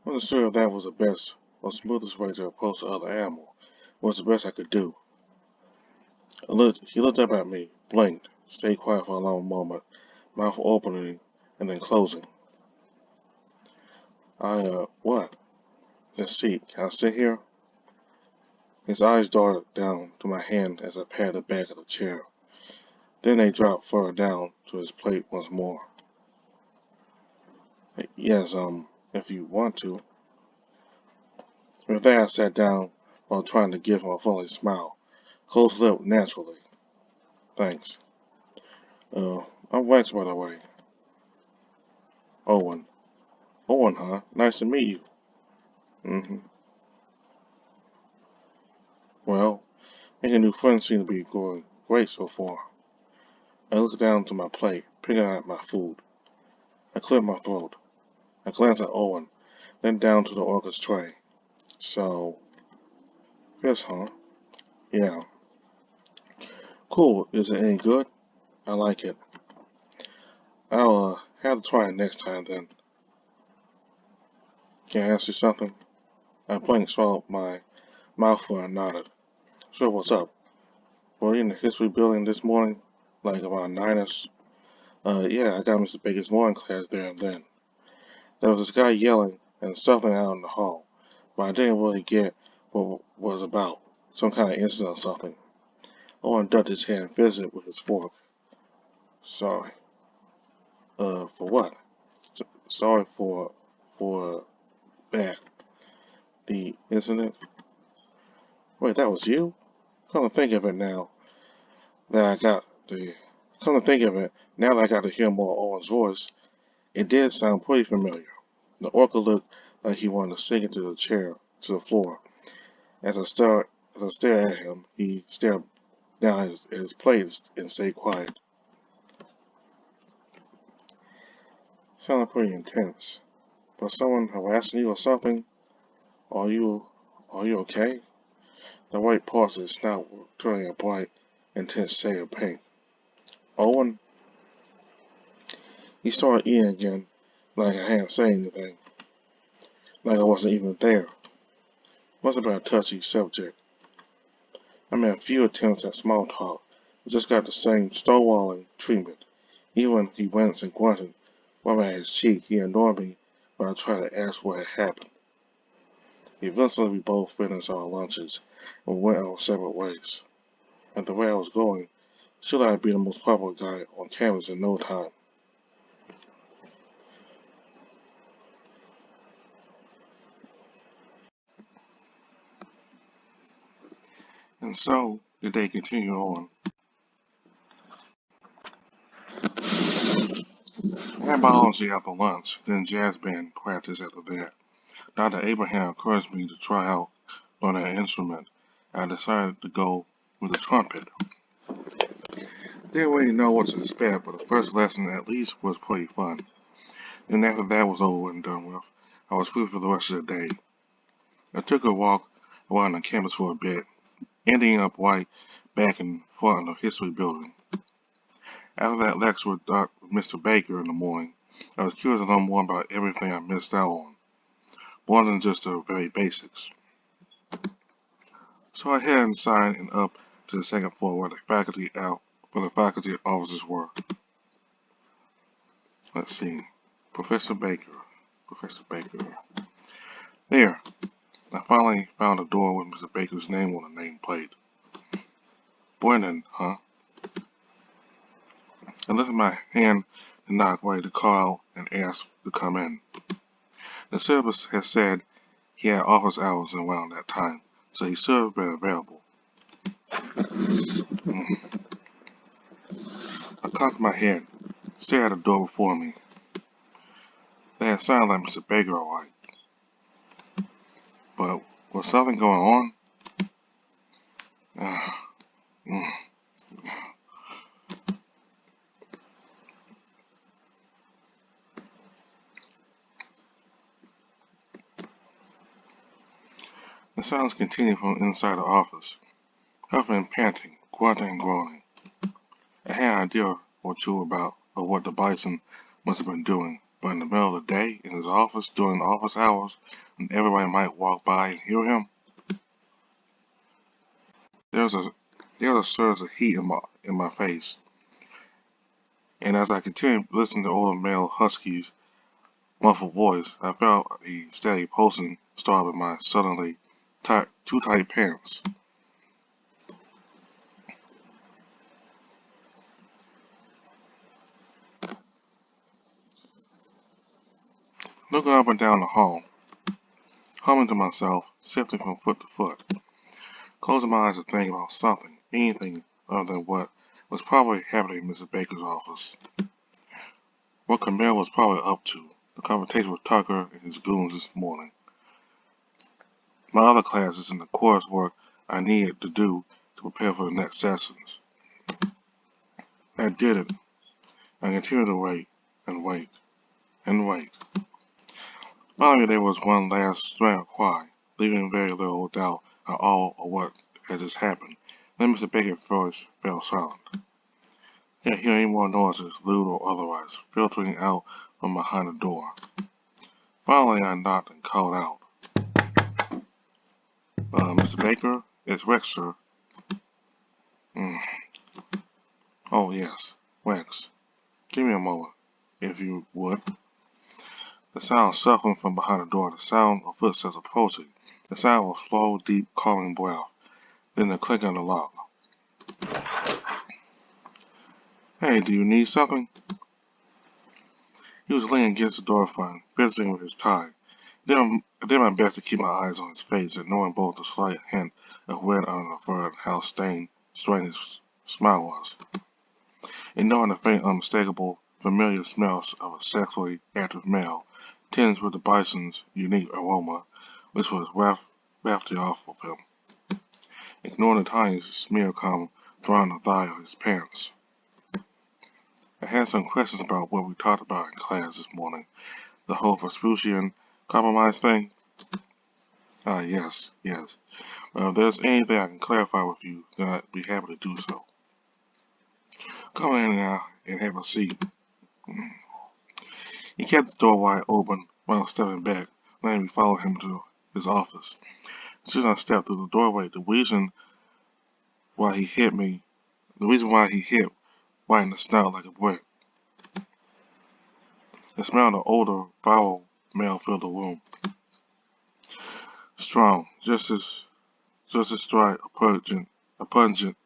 I wasn't sure if that was the best or smoothest way to approach the other animal. It was the best I could do. He looked up at me, blinked, stayed quiet for a long moment, mouth opening and then closing. What? Let's see, can I sit here? His eyes darted down to my hand as I patted the back of the chair. Then they dropped further down to his plate once more. Yes, if you want to. With that, I sat down while trying to give him a friendly smile, close-lipped naturally. Thanks. I'm Wax, by the way. Owen. Owen, huh? Nice to meet you. Mm-hmm. Well, making new friends seems to be going great so far. I looked down to my plate, picking at my food. I cleared my throat. I glanced at Owen, then down to the orca's tray. So, yes, huh? Yeah. Cool. Is it any good? I like it. I'll have to try it next time then. Can I ask you something? I blinked, swallowed my mouthful and nodded. Sure, what's up? Were you in the history building this morning? Like about 9ish? Yeah, I got Mr. Baker's morning class there and then. There was this guy yelling and something out in the hall, but I didn't really get what it was about. Some kind of incident or something. Owen ducked his head and fiddled with his fork. Sorry. For what? Sorry for that. The incident? Wait, that was you? Come to think of it now that I got the come to think of it, now that I got to hear more of Owen's voice, it did sound pretty familiar. The orca looked like he wanted to sink into the chair to the floor. As I stared at him, he stared down at his plate and stayed quiet. Sounded pretty intense. Was someone harassing you or something? Are you are you okay? The white parts of his snout were turning a bright, intense shade of pink. Owen, he started eating again, like I hadn't said anything, like I wasn't even there. Must have been a touchy subject. I made a few attempts at small talk, but just got the same stonewalling treatment. Even when he winced and grunted, rubbing at his cheek, he ignored me when I tried to ask what had happened. Eventually, we both finished our lunches and we went our separate ways. At the way I was going, should I be the most popular guy on campus in no time? And so, the day continued on. I had biology after lunch, then jazz band practice after that. Dr. Abraham encouraged me to try out on an instrument. I decided to go with a trumpet. Didn't really know what to expect, but the first lesson at least was pretty fun. And after that was over and done with, I was free for the rest of the day. I took a walk around the campus for a bit, ending up right back in front of the history building. After that lecture with Mr. Baker in the morning, I was curious to learn more about everything I missed out on, more than just the very basics. So I headed inside and up to the second floor where the faculty offices were. Let's see. Professor Baker. There. I finally found a door with Mr. Baker's name on the nameplate. Brennan, huh? I lifted my hand to knock ready to call and ask to come in. The service had said he had office hours around that time, so he should have been available. I cocked my head, stared at the door before me. That sounded like Mr. Baker all right. But was something going on? The sounds continued from inside the office, huffing and panting, grunting and groaning. I had an idea or two about what the bison must have been doing, but in the middle of the day, in his office, during office hours, when everybody might walk by and hear him, there was a surge of heat in my face, and as I continued listening to older male huskies' muffled voice, I felt a steady pulsing start in my suddenly too tight pants. Looking up and down the hall, humming to myself, sifting from foot to foot, closing my eyes to think about something, anything other than what was probably happening in Mrs. Baker's office. What Camille was probably up to, the conversation with Tucker and his goons this morning, my other classes and the coursework I needed to do to prepare for the next sessions. I did it. I continued to wait and wait and wait. Finally, there was one last strangled cry, leaving very little doubt at all of what had just happened. Then Mr. Baker's voice fell silent. I didn't hear any more noises, lewd or otherwise, filtering out from behind the door. Finally, I knocked and called out, Mr. Baker, it's Rex, sir. Oh, yes, Rex. Give me a moment, if you would. The sound suffered from behind the door, the sound of footsteps approaching. The sound of a slow, deep, calming breath. Then the click on the lock. Hey, do you need something? He was leaning against the door frame, fiddling with his tie. I did my best to keep my eyes on his face, ignoring both the slight hint of red under the fur and how strange his smile was. Ignoring the faint, unmistakable, familiar smells of a sexually active male, tinged with the bison's unique aroma, which was wafted off of him. Ignoring the tiny smear comb drawing the thigh of his pants. I had some questions about what we talked about in class this morning. The whole Vespucian compromise thing? Yes. Well, if there's anything I can clarify with you, then I'd be happy to do so. Come in now and have a seat. He kept the door wide open while stepping back, letting me follow him to his office. As soon as I stepped through the doorway, the reason why he hit right in the snout like a brick. The smell of the older, foul male filled the room. Strong, just as dry, a pungent,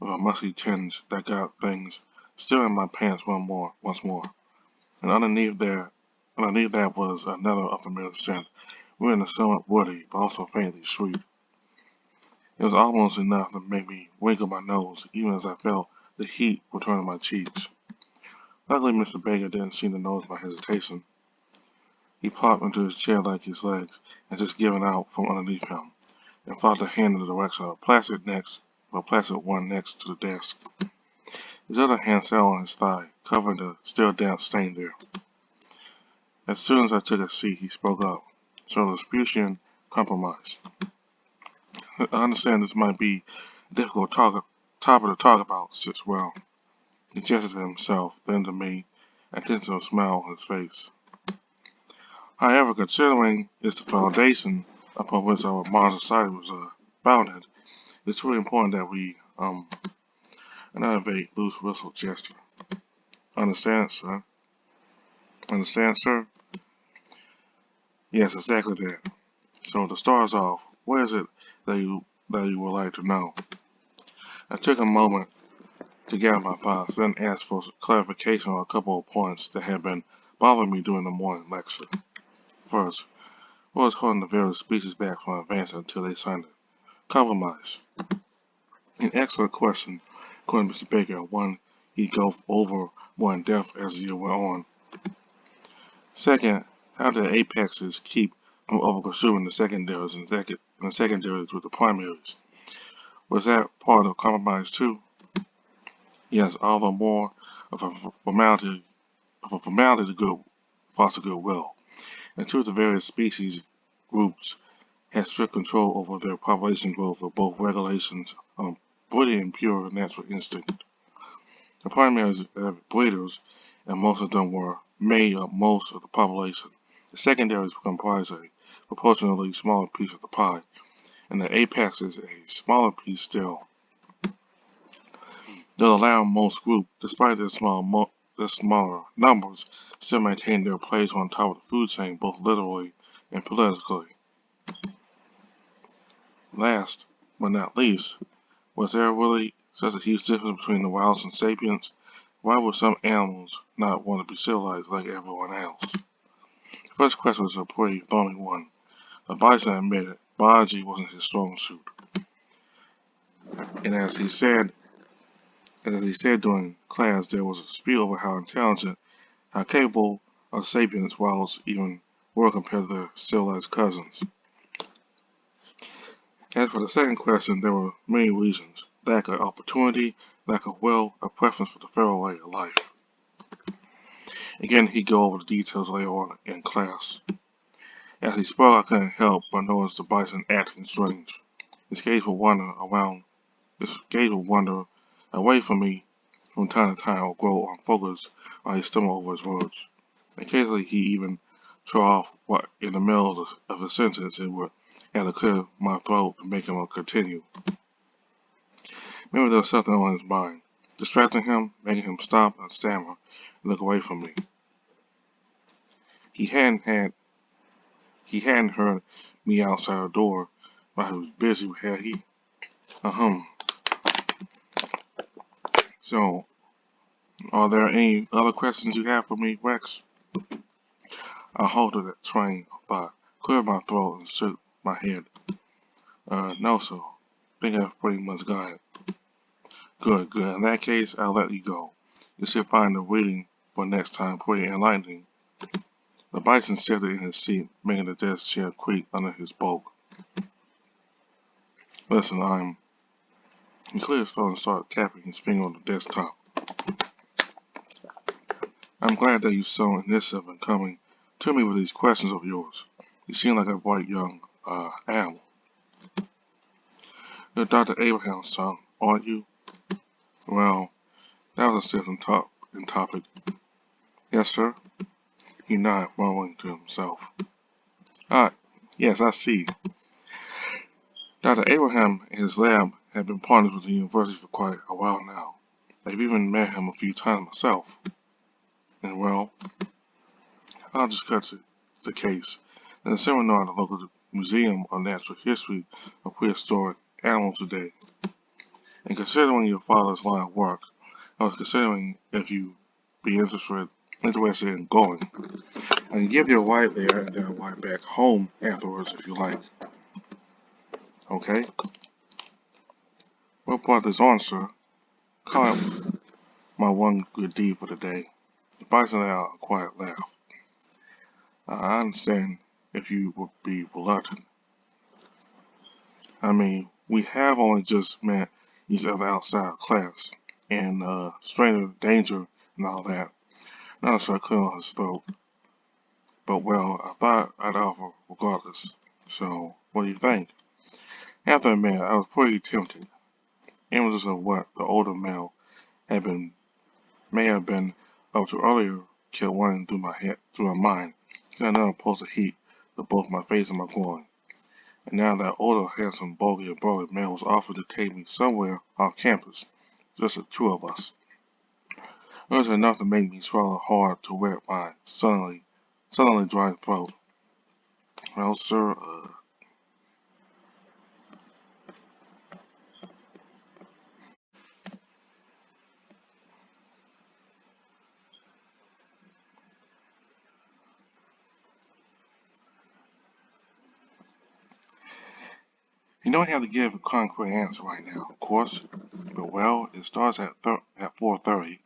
with a musky tinge that got things still in my pants once more. And underneath that was another unfamiliar scent, really somewhat woody, but also faintly sweet. It was almost enough to make me wrinkle my nose, even as I felt the heat return to my cheeks. Luckily, Mr. Baker didn't seem to notice my hesitation. He plopped into his chair like his legs had just given out from underneath him, and followed the hand in the direction of a plastic a plastic one next to the desk. His other hand sat on his thigh, covering the still damp stain there. As soon as I took a seat, he spoke up. So Vespucian compromise. I understand this might be a difficult topic to talk about, Sitwell. He gestured to himself, then to me, and tended to a smile on his face. However, considering it's the foundation upon which our modern society was founded, it's really important that we, another vague, loose whistle gesture. Understand, sir? Understand, sir? Yes, exactly that. So to start us off, what is it that you would like to know? I took a moment to gather my thoughts, then asked for clarification on a couple of points that had been bothering me during the morning lecture. First, what was holding the various species back from advancing until they signed a compromise? An excellent question, according to Mr. Baker, one he'd go over more in depth as the year went on. Second, how did the apexes keep from over-consuming the secondaries and the secondaries with the primaries? Was that part of the compromise too? Yes, although more of a formality to foster goodwill. And two of the various species groups had strict control over their population growth with both regulations on breeding and pure natural instinct. The primaries were breeders, and most of them were made up most of the population. The secondaries comprised a proportionally smaller piece of the pie, and the apex is a smaller piece still. They'll allow most groups, despite their smaller numbers, still maintain their place on top of the food chain, both literally and politically. Last, but not least, was there really such a huge difference between the wilds and sapiens? Why would some animals not want to be civilized like everyone else? The first question was a pretty thorny one. The bison admitted biology wasn't his strong suit. And as he said during class, there was a spiel over how intelligent, how capable of sapiens wilds even were compared to their civilized cousins. As for the second question, there were many reasons. Lack of opportunity, lack of will, a preference for the feral way of life. Again, he'd go over the details later on in class. As he spoke, I couldn't help but notice the bison acting strange. His gaze would wander away from me from time to time or grow unfocused while he stumbled over his words. Occasionally, he even threw off in the middle of a sentence and would have to clear my throat to make him continue. Maybe there was something on his mind, distracting him, making him stop and stammer and look away from me. He hadn't heard me outside the door while he was busy, had he? So, are there any other questions you have for me, Rex? I halted that train of thought, cleared my throat, and shook my head. No, sir. Think I've pretty much got it. Good. In that case, I'll let you go. You should find the reading for next time pretty enlightening. The bison shifted in his seat, making the desk chair creak under his bulk. Listen, He cleared his throat and started tapping his finger on the desktop. I'm glad that you saw initiative in coming to me with these questions of yours. You seem like a bright young animal. You're Dr. Abraham's son, aren't you? Well, that was a different topic. Yes, sir. He nodded, mumbling to himself. Yes, I see. Dr. Abraham and his lab have been partners with the university for quite a while now. I've even met him a few times myself. And well, I'll just cut to the case. In a seminar at the local Museum of Natural History of Prehistoric Animals today, and considering your father's line of work, I was considering if you'd be interested in going. I can give you a ride there and then a ride back home afterwards if you like. Okay? What brought this on, sir? Call it my one good deed for the day. The bison let out a quiet laugh. I understand if you would be reluctant. I mean, we have only just met. each other outside of class, and stranger danger and all that. Not sure I clear on his throat, but well, I thought I'd offer regardless. So, what do you think? After a minute, I was pretty tempted. Images of what the older male had been may have been up to earlier kept running through my mind. Then another pulse of heat to both my face and my groin. And now that older, handsome, bulky, and burly male was offered to take me somewhere off campus, just the two of us. It was enough to make me swallow hard to wet my suddenly dry throat. Well, sir, you don't have to give a concrete answer right now, of course. But well, it starts at 4:30.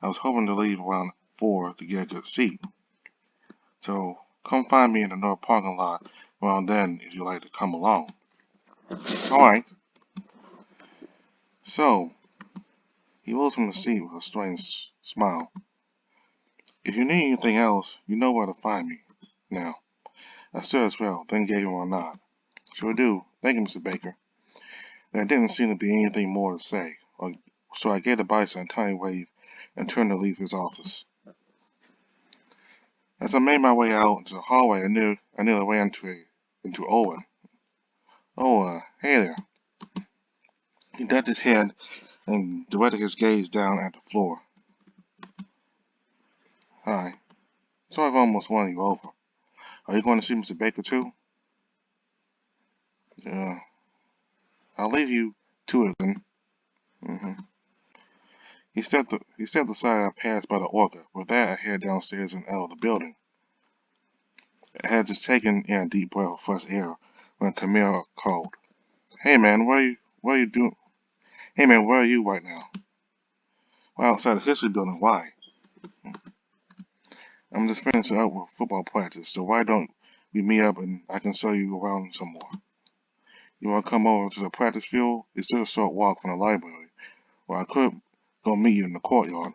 I was hoping to leave around 4 to get a good seat. So come find me in the north parking lot around then if you'd like to come along. Alright. So, he rose from his seat with a strange smile. If you need anything else, you know where to find me. Now, I stood as well, then gave him a nod. Sure do. Thank you, Mr. Baker. There didn't seem to be anything more to say, so I gave the bison a tiny wave and turned to leave his office. As I made my way out into the hallway, I nearly ran into Owen. Oh, hey there. He ducked his head and directed his gaze down at the floor. Hi. So I've almost won you over. Are you going to see Mr. Baker too? Uh, I'll leave you to it then. Mm-hmm. He stepped aside. I passed by the organ. With that, I headed downstairs and out of the building. I had just taken in a deep breath of fresh air when Camille called. Hey man, where you doing? Hey man, where are you right now? Well, outside the history building. Why? I'm just finishing up with football practice, so why don't we meet up and I can show you around some more? You want to come over to the practice field? It's just a short walk from the library, or I could go meet you in the courtyard.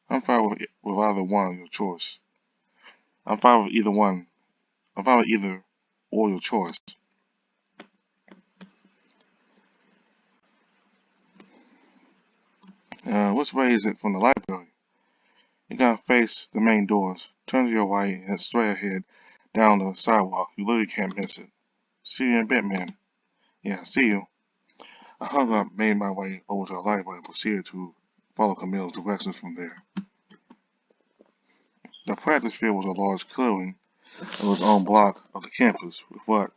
I'm fine with either one of your choice. I'm fine with either one. I'm fine with either or your choice. Which way is it from the library? You gotta face the main doors. Turn to your right and straight ahead down the sidewalk. You literally can't miss it. See you in a bit, man. Yeah, see you. I hung up, made my way over to the library, and proceeded to follow Camille's directions from there. The practice field was a large clearing of its own block of the campus, with what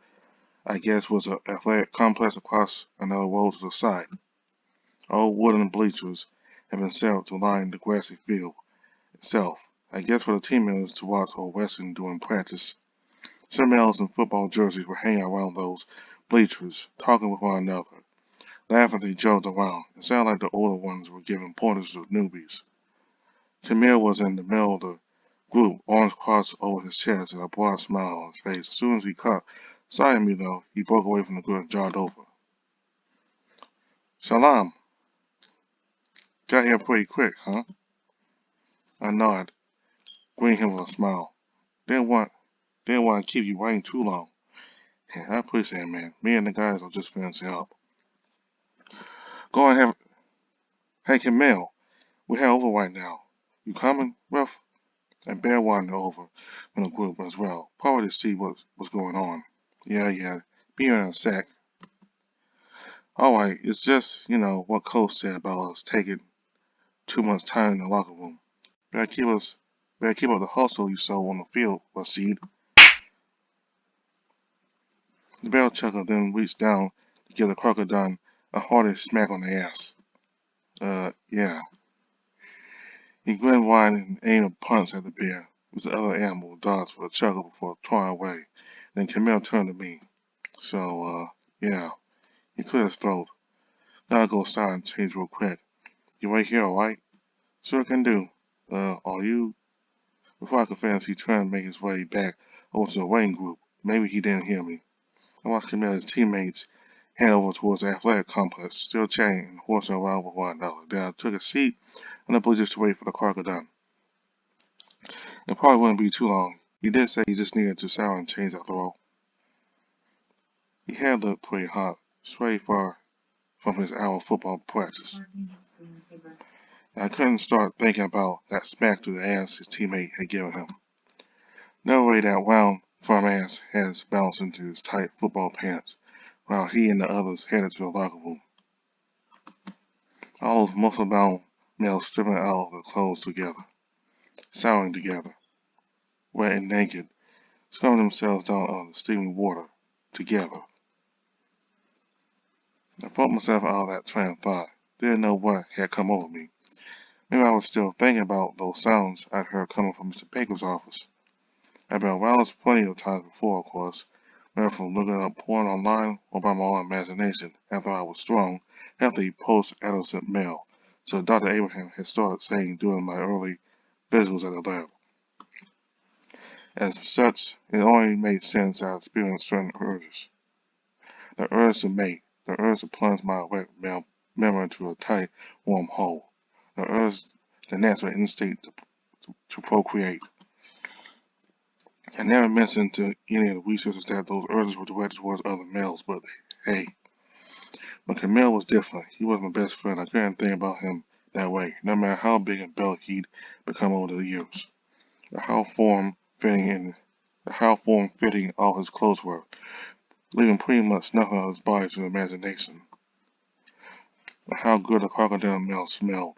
I guess was an athletic complex across another road to the side. Old wooden bleachers had been set up to line the grassy field itself. I guess for the team members to watch or wrestling during practice. Some males in football jerseys were hanging around those bleachers, talking with one another, laughing as they joked around. It sounded like the older ones were giving pointers to newbies. Camille was in the middle of the group, arms crossed over his chest and a broad smile on his face. As soon as he caught sight of me, though, he broke away from the group and jogged over. Shalom. Got here pretty quick, huh? I nodded, greeting him with a smile. Didn't want to keep you waiting too long. Yeah, I appreciate it, man. Me and the guys are just finishing up. Go and have. Hey, Camille, we're heading over right now. You coming, Ruff? And Bear wandered over from the group as well, probably to see what's going on. Yeah. Be here in a sec. Alright, it's just, what Coach said about us taking too much time in the locker room. Better keep up the hustle you saw on the field, Rashid. The bell chuckled, then reached down to give the crocodile a hearty smack on the ass. Yeah. He grinned wide and aimed a punch at the bear, which the other animal dodged for a chuckle before throwing away. Then Camille turned to me. So, yeah. He cleared his throat. Now I'll go outside and change real quick. You right here, alright? Sure can do. Are you? Before I could finish, he turned to make his way back over to the waiting group. Maybe he didn't hear me. I watched Camille's teammates head over towards the athletic complex, still chatting and horsing around with one another. Then I took a seat on the bleachers to wait for the car to go down. It probably wouldn't be too long. He did say he just needed to shower and change after all. He had looked pretty hot, straight far from his hour of football practice. I couldn't start thinking about that smack to the ass his teammate had given him. No way that round firm ass has bounced into his tight football pants while he and the others headed to the locker room. All those muscle-bound males stripping out of their clothes together, showering together, wet and naked, scrubbing themselves down under steaming water together. I pulled myself out of that train of thought. Didn't know what had come over me. Maybe I was still thinking about those sounds I'd heard coming from Mr. Baker's office. I'd been aroused plenty of times before, of course, whether from looking up porn online or by my own imagination after I was strong, healthy post-adolescent male, so Dr. Abraham had started saying during my early visuals at the lab. As such, it only made sense I experienced certain urges. The urge to mate, the urge to plunge my wet male member into a tight, warm hole, the urge, the natural instinct to procreate. I never mentioned to any of the researchers that those urges were directed towards other males, but hey. But Camille was different. He was my best friend. I couldn't think about him that way, no matter how big and built he'd become over the years. Or how form-fitting all his clothes were, leaving pretty much nothing of his body to the imagination. Or how good a crocodile male smelled.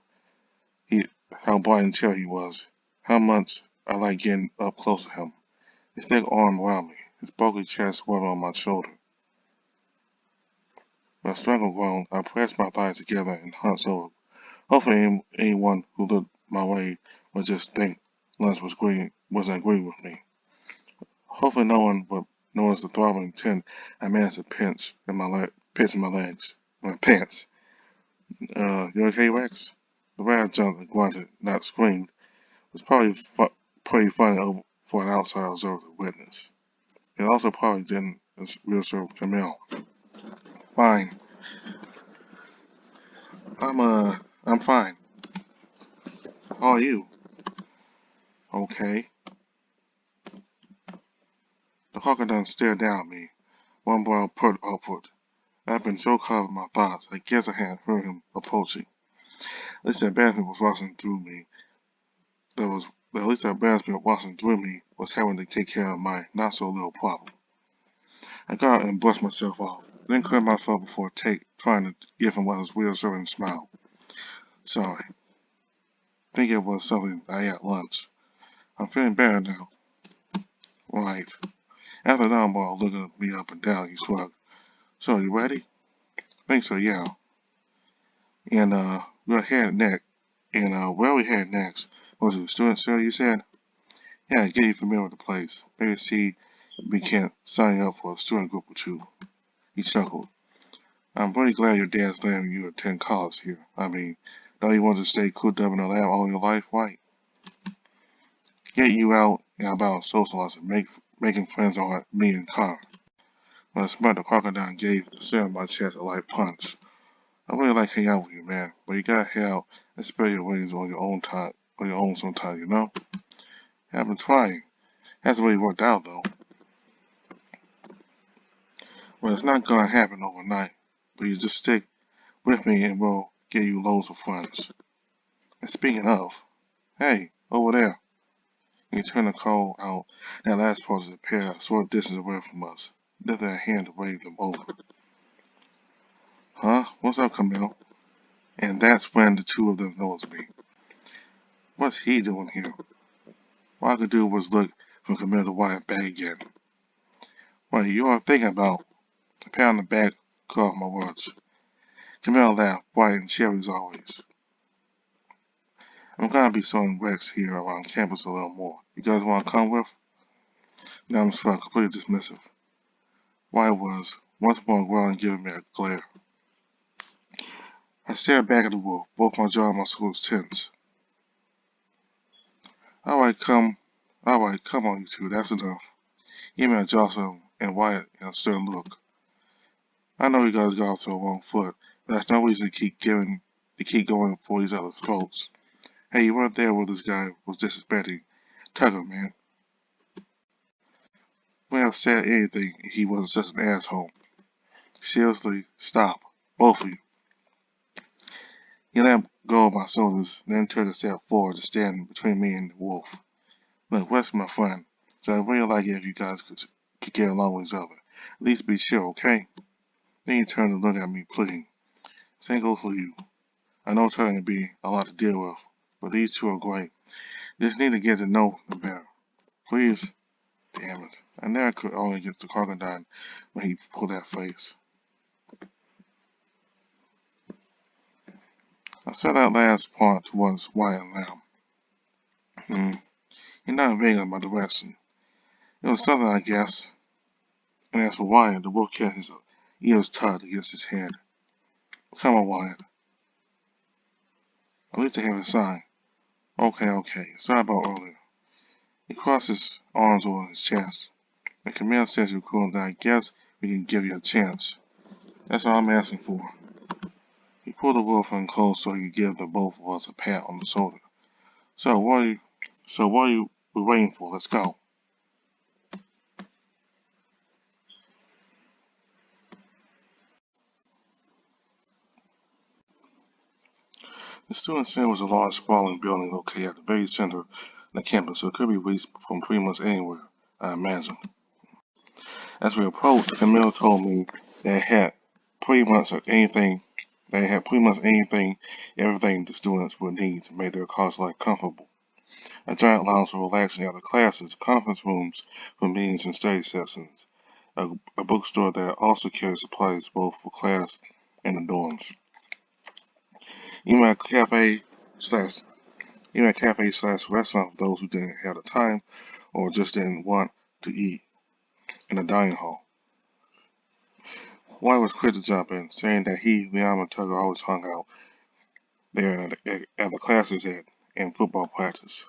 How bright and chill he was. How much I liked getting up close to him. His thick arm around me, his bulky chest rubbing on my shoulder. With a strangled groan, I pressed my thighs together and hunched over. Hopefully anyone who looked my way would just think lunch wasn't agreeing with me. Hopefully no one would notice the throbbing tent I managed to pinch in my legs. My pants. You okay, Rex? The way I jumped and grunted, not screamed, was probably pretty funny for an outside observer to witness. It also probably didn't reassure Camille. Fine. I'm fine. How are you? Okay. The crocodile stared down at me, one brow put upward. I'd been so caught up in my thoughts, I guess I hadn't heard him approaching. At least the embarrassment was rushing through me. Was having to take care of my not so little problem. I got up and brushed myself off, then cleared myself before trying to give him one of his reassuring smile. Sorry. Think it was something I ate at lunch. I'm feeling better now. Right. After an hour looking me up and down, he shrugged. So, you ready? Think so, yeah. And, we're headed next. And, where we headed next? Was it the student center you said? Yeah, get you familiar with the place. Maybe see if we can't sign you up for a student group or two. He chuckled. I'm pretty glad your dad's letting you attend college here. I mean, don't you want to stay cooped up in the lab all your life, right? Get you out and about socializing, making friends on me and Connor. When I smelled the crocodile gave the center of my chest a light punch. I really like hanging out with you, man, but you gotta head out and spread your wings on your own sometime, you know? I've been trying. Hasn't really worked out though. Well, it's not gonna happen overnight, but you just stick with me and we'll get you loads of friends. And speaking of, hey, over there. He turned the call out, and that last part is a pair a short distance away from us, lifting a hand to wave them over. Huh? What's up, Camille? And that's when the two of them noticed me. What's he doing here? All I could do was look from Camille to Wyatt back again. What you are thinking about? A pat on the back cut off my words. Camille laughed, bright and cheery as always. I'm gonna be showing Rex here around campus a little more. You guys wanna come with? Adams felt completely dismissive. Wyatt was once more growling, giving me a glare. I stared back at the wolf, both my jaw and my shoulders tense. Alright, come on you two, that's enough. He made a jostle and Wyatt in a stern look. I know you guys got off to the wrong foot, but that's no reason to keep going for these other throats. Hey, you weren't there when this guy was disrespecting Tucker, man. We have said anything if he wasn't such an asshole. Seriously, stop. Both of you. He let go of my shoulders, then took a step forward to stand between me and the wolf. Look, Wes, my friend, so I'd really like it if you guys could get along with each other. At least be sure, okay? Then he turned to look at me, pleading. Same goes for you. I know it's going to be a lot to deal with, but these two are great. Just need to get to know them better. Please. Damn it. I never could only get the crocodile when he pulled that face. I said that last part towards Wyatt now. You're not vague about the direction. It was something, I guess. And as for Wyatt, the wolf kept his ears tugged against his head. Come on, Wyatt. At least I have a sign. Okay. Sorry about earlier. He crossed his arms over his chest. And Camille says you're cool, then I guess we can give you a chance. That's all I'm asking for. He pulled the wolf in close so he could give the both of us a pat on the shoulder. So what are you waiting for? Let's go. The student center was a large, sprawling building located at the very center of the campus, so it could be reached from pretty much anywhere, I imagine. As we approached, Camille told me they had pretty much anything, everything the students would need to make their college life comfortable. A giant lounge for relaxing after classes, conference rooms for meetings and study sessions, a bookstore that also carries supplies both for class and the dorms. Even a cafe slash restaurant for those who didn't have the time or just didn't want to eat in a dining hall. White was quick to jump in, saying that Liam, and Tugger always hung out there at the classes and football practice.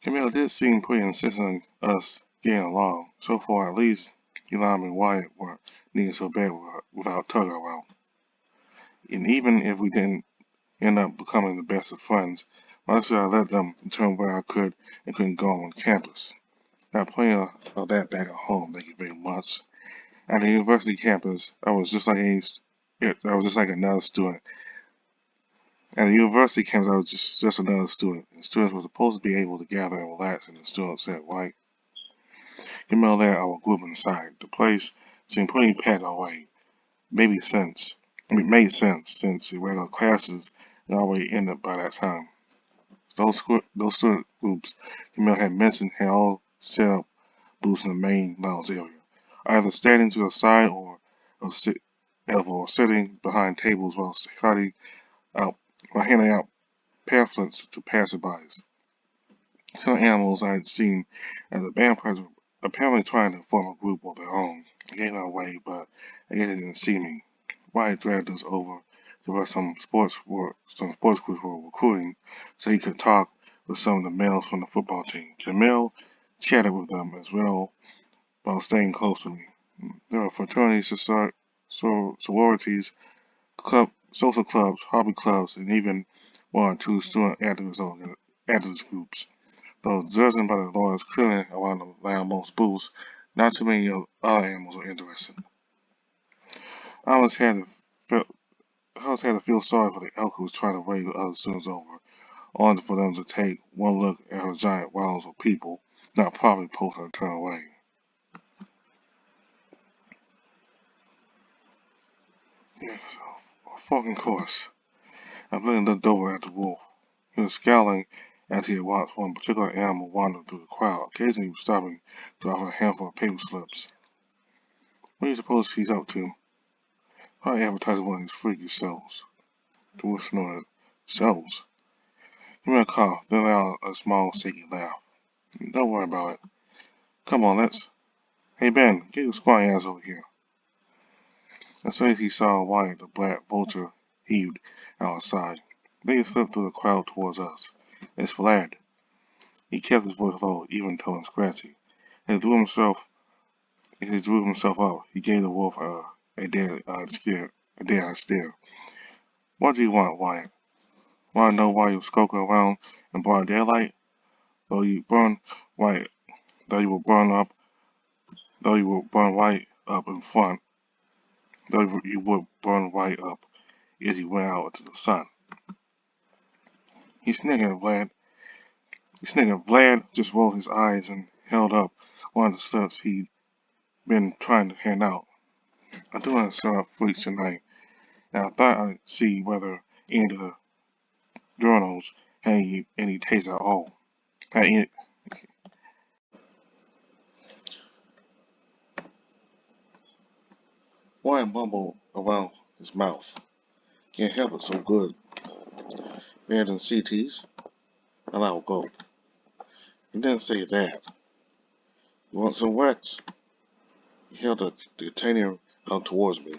Camille did seem pretty insistent on us getting along. So far, at least, Elam and Wyatt weren't needing so bad without Tugger around. And even if we didn't end up becoming the best of friends, honestly, I let them determine where I could and couldn't go on campus. Got plenty of that back at home, thank you very much. At the university campus, I was just like another student. At the university campus, I was just another student, and students were supposed to be able to gather and relax in the student center, right? Camille led our group inside. The place seemed pretty packed already. Made sense since the regular classes had already ended by that time. Those student groups Camille had mentioned had all set up booths in the main lounge area, either standing to the side or sitting behind tables out while handing out pamphlets to passerbys. Some animals I had seen at the band practice were apparently trying to form a group of their own. I gave our way, but I guess they didn't see me. Wyatt dragged us over to where some sports groups were recruiting so he could talk with some of the males from the football team. Camille chatted with them as well while staying close to me. There were fraternities, sororities, social clubs, hobby clubs, and even one or two student activist groups. Though judging by the lawyers clearing around the most booths, not too many other animals were interested. I always had to feel, I always had to feel sorry for the elk who was trying to wave other students over, only for them to take one look at her giant walls of people, not properly post and turn away. Yeah, fucking course. I blindly looked over at the wolf. He was scowling as he had watched one particular animal wander through the crowd, occasionally stopping to offer a handful of paper slips. What do you suppose he's up to? Probably advertising one of his freaky shows. The wolf snorted. Shows? Give me a cough, then let out a small, shaky laugh. Don't worry about it. Come on, let's. Hey Ben, get your squatty ass over here. As soon as he saw Wyatt, the black vulture heaved outside. They slipped through the crowd towards us. It's Vlad. He kept his voice low, even though and scratchy. As he drew himself up, he gave the wolf a dead stare. What do you want, Wyatt? Want to know why you skulking around in broad daylight? Though you burn Wyatt, though you were burned up, though you were burned right up in front, though you would burn right up as he went out into the sun. He snickered. Vlad just rolled his eyes and held up one of the slips he'd been trying to hand out. I do want to sell out freaks tonight, and I thought I'd see whether any of the journals had any taste at all. Wyatt mumbled around his mouth. Can't help it so good. Better than CT's? And I'll go. He didn't say that. You want some wax? He held the container out towards me.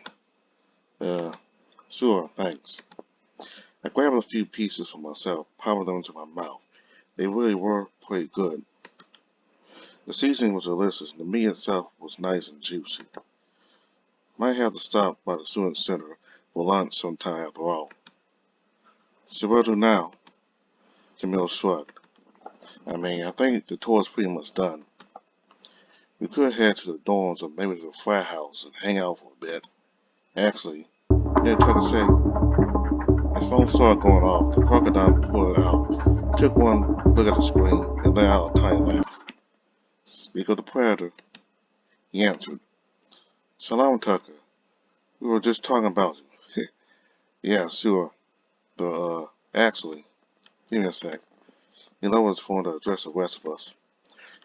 Sure, thanks. I grabbed a few pieces for myself, popped them into my mouth. They really were pretty good. The seasoning was delicious, and the meat itself was nice and juicy. Might have to stop by the student center for lunch sometime after all. So what do now? Camille shrugged. I think the tour's pretty much done. We could head to the dorms or maybe to the frat house and hang out for a bit. Actually, Tucker said. His phone started going off. The crocodile pulled it out. He took one look at the screen and let out a tiny laugh. Speak of the predator, he answered. Shalom, Tucker. We were just talking about you. Yeah, sure. Actually, give me a sec. He lowered his phone to address the rest of us.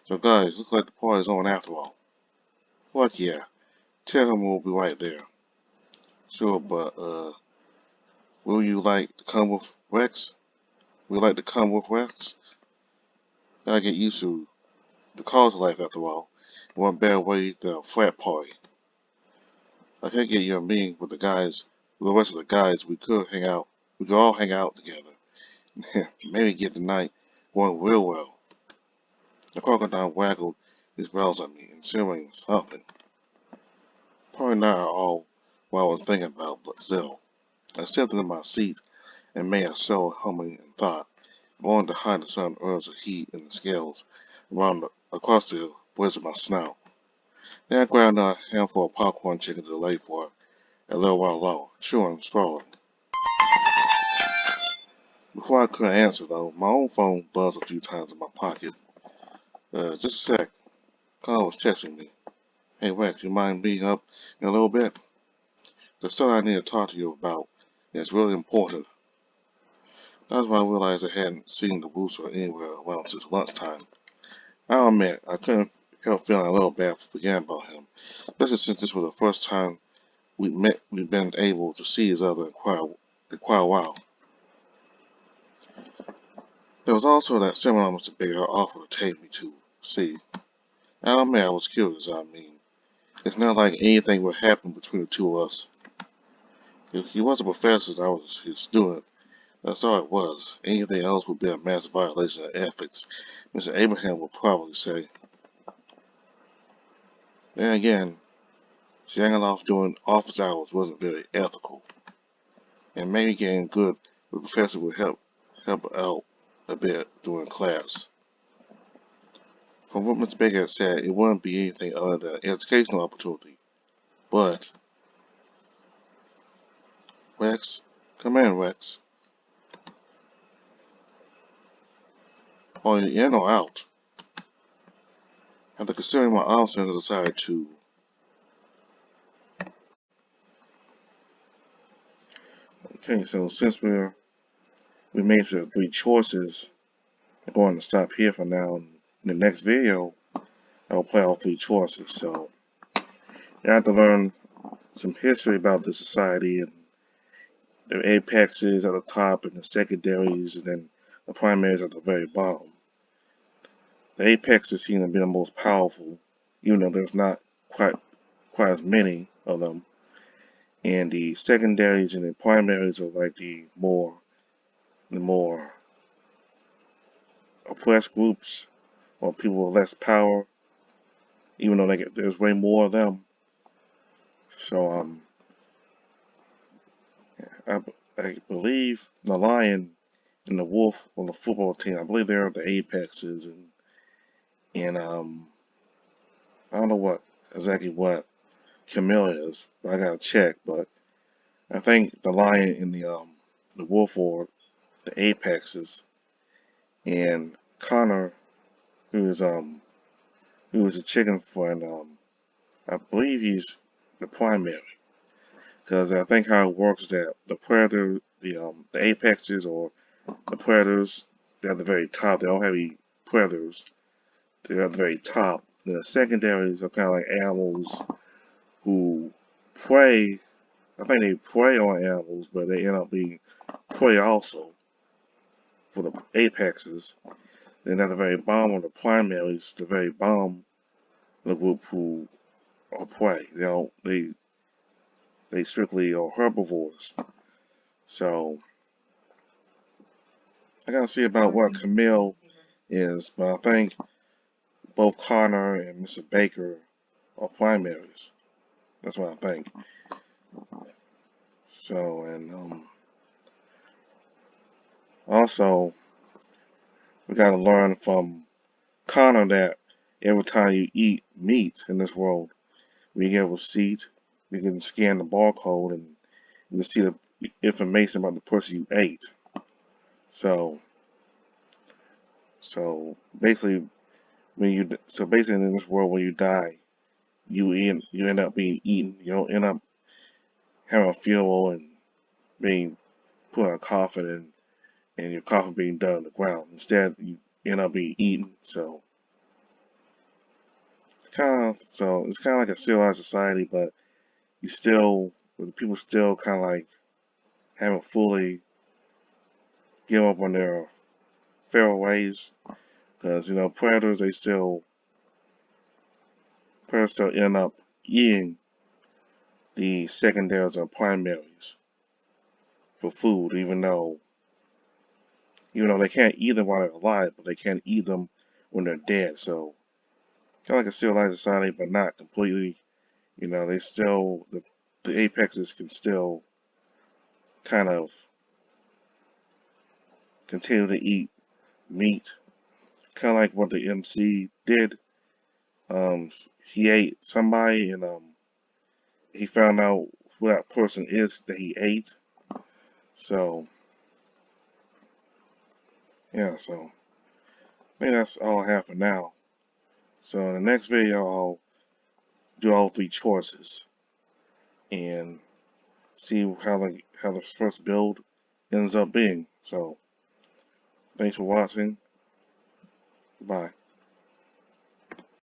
So guys, looks like the party's on after all. Fuck yeah. Tell him we'll be right there. Sure, but, will you like to come with Rex? Would you like to come with Rex? Gotta get used to the college life after all. One better way than a frat party. I could get you a meeting with the rest of the guys. We could all hang out together. Maybe get the night going real well. The crocodile waggled his brows at me, insinuating something. Probably not at all what I was thinking about, but still. I stepped into my seat and made a show of humming and thought. I wanted to hide the sudden urge of heat in the scales across the bridge of my snout. Then I grabbed a handful of popcorn chicken to lay for a little while longer, chewing and swallowing. Before I could answer, though, my own phone buzzed a few times in my pocket. Just a sec. Connor was texting me. Hey, Rex, you mind being up in a little bit? There's something I need to talk to you about, and it's really important. That's when I realized I hadn't seen the booster anywhere around since lunchtime. I'll admit, I couldn't help feeling a little bad for forgetting about him, especially since this was the first time we'd been able to see each other in quite a while. There was also that seminar Mr. Baker offered to take me to see. I'll admit I was curious, It's not like anything would happen between the two of us. He was a professor and I was his student. That's all it was. Anything else would be a massive violation of ethics, Mr. Abraham would probably say. Then again, shagging off during office hours wasn't very ethical. And maybe getting good with the professor would help out a bit during class. From what Mr. Baker had said, it wouldn't be anything other than an educational opportunity. But, Rex, come in, Rex. Are you in or out? After considering my options, I decided to. Okay, so since we made the three choices, I'm going to stop here for now. In the next video, I'll play all three choices. So, you have to learn some history about the society and the apexes at the top and the secondaries and then the primaries at the very bottom. The apexes seem to be the most powerful, even though there's not quite as many of them. And the secondaries and the primaries are like the more the more oppressed groups or people with less power, even though there's way more of them. So I, I believe the lion and the wolf on the football team, I believe they're the apexes, and I don't know exactly what Camille is, but I gotta check. But I think the lion and the wolf are the apexes, and Connor, who is a chicken friend, I believe he's the primary. Because I think how it works is that the predator, the apexes or the predators, they're at the very top. They don't have any predators. They're at the very top. Then the secondaries are kind of like animals who prey. I think they prey on animals, but they end up being prey also for the apexes. Then at the very bottom of the primaries, the very bottom of the group who are prey. They strictly are herbivores. So I gotta see about what Camille is, but I think both Connor and Mr. Baker are primaries. That's what I think. So, and also we gotta learn from Connor that every time you eat meat in this world, we get a receipt, you can scan the barcode and you can see the information about the person you ate. So, so basically, basically in this world, when you die, you end up being eaten. You don't end up having a funeral and being put in a coffin and your coffin being dug in the ground. Instead, you end up being eaten. So it's kind of like a civilized society, but people still kind of like haven't fully given up on their feral ways, because predators still end up eating the secondaries and primaries for food, even though they can't eat them while they're alive, but they can eat them when they're dead. So kind of like a civilized society, but not completely. They still the apexes can still kind of continue to eat meat, kind of like what the MC did. He ate somebody, and he found out who that person is that he ate. So yeah, so I think that's all I have for now. So in the next video, I'll do all three choices and see how the first build ends up being. So thanks for watching. Bye.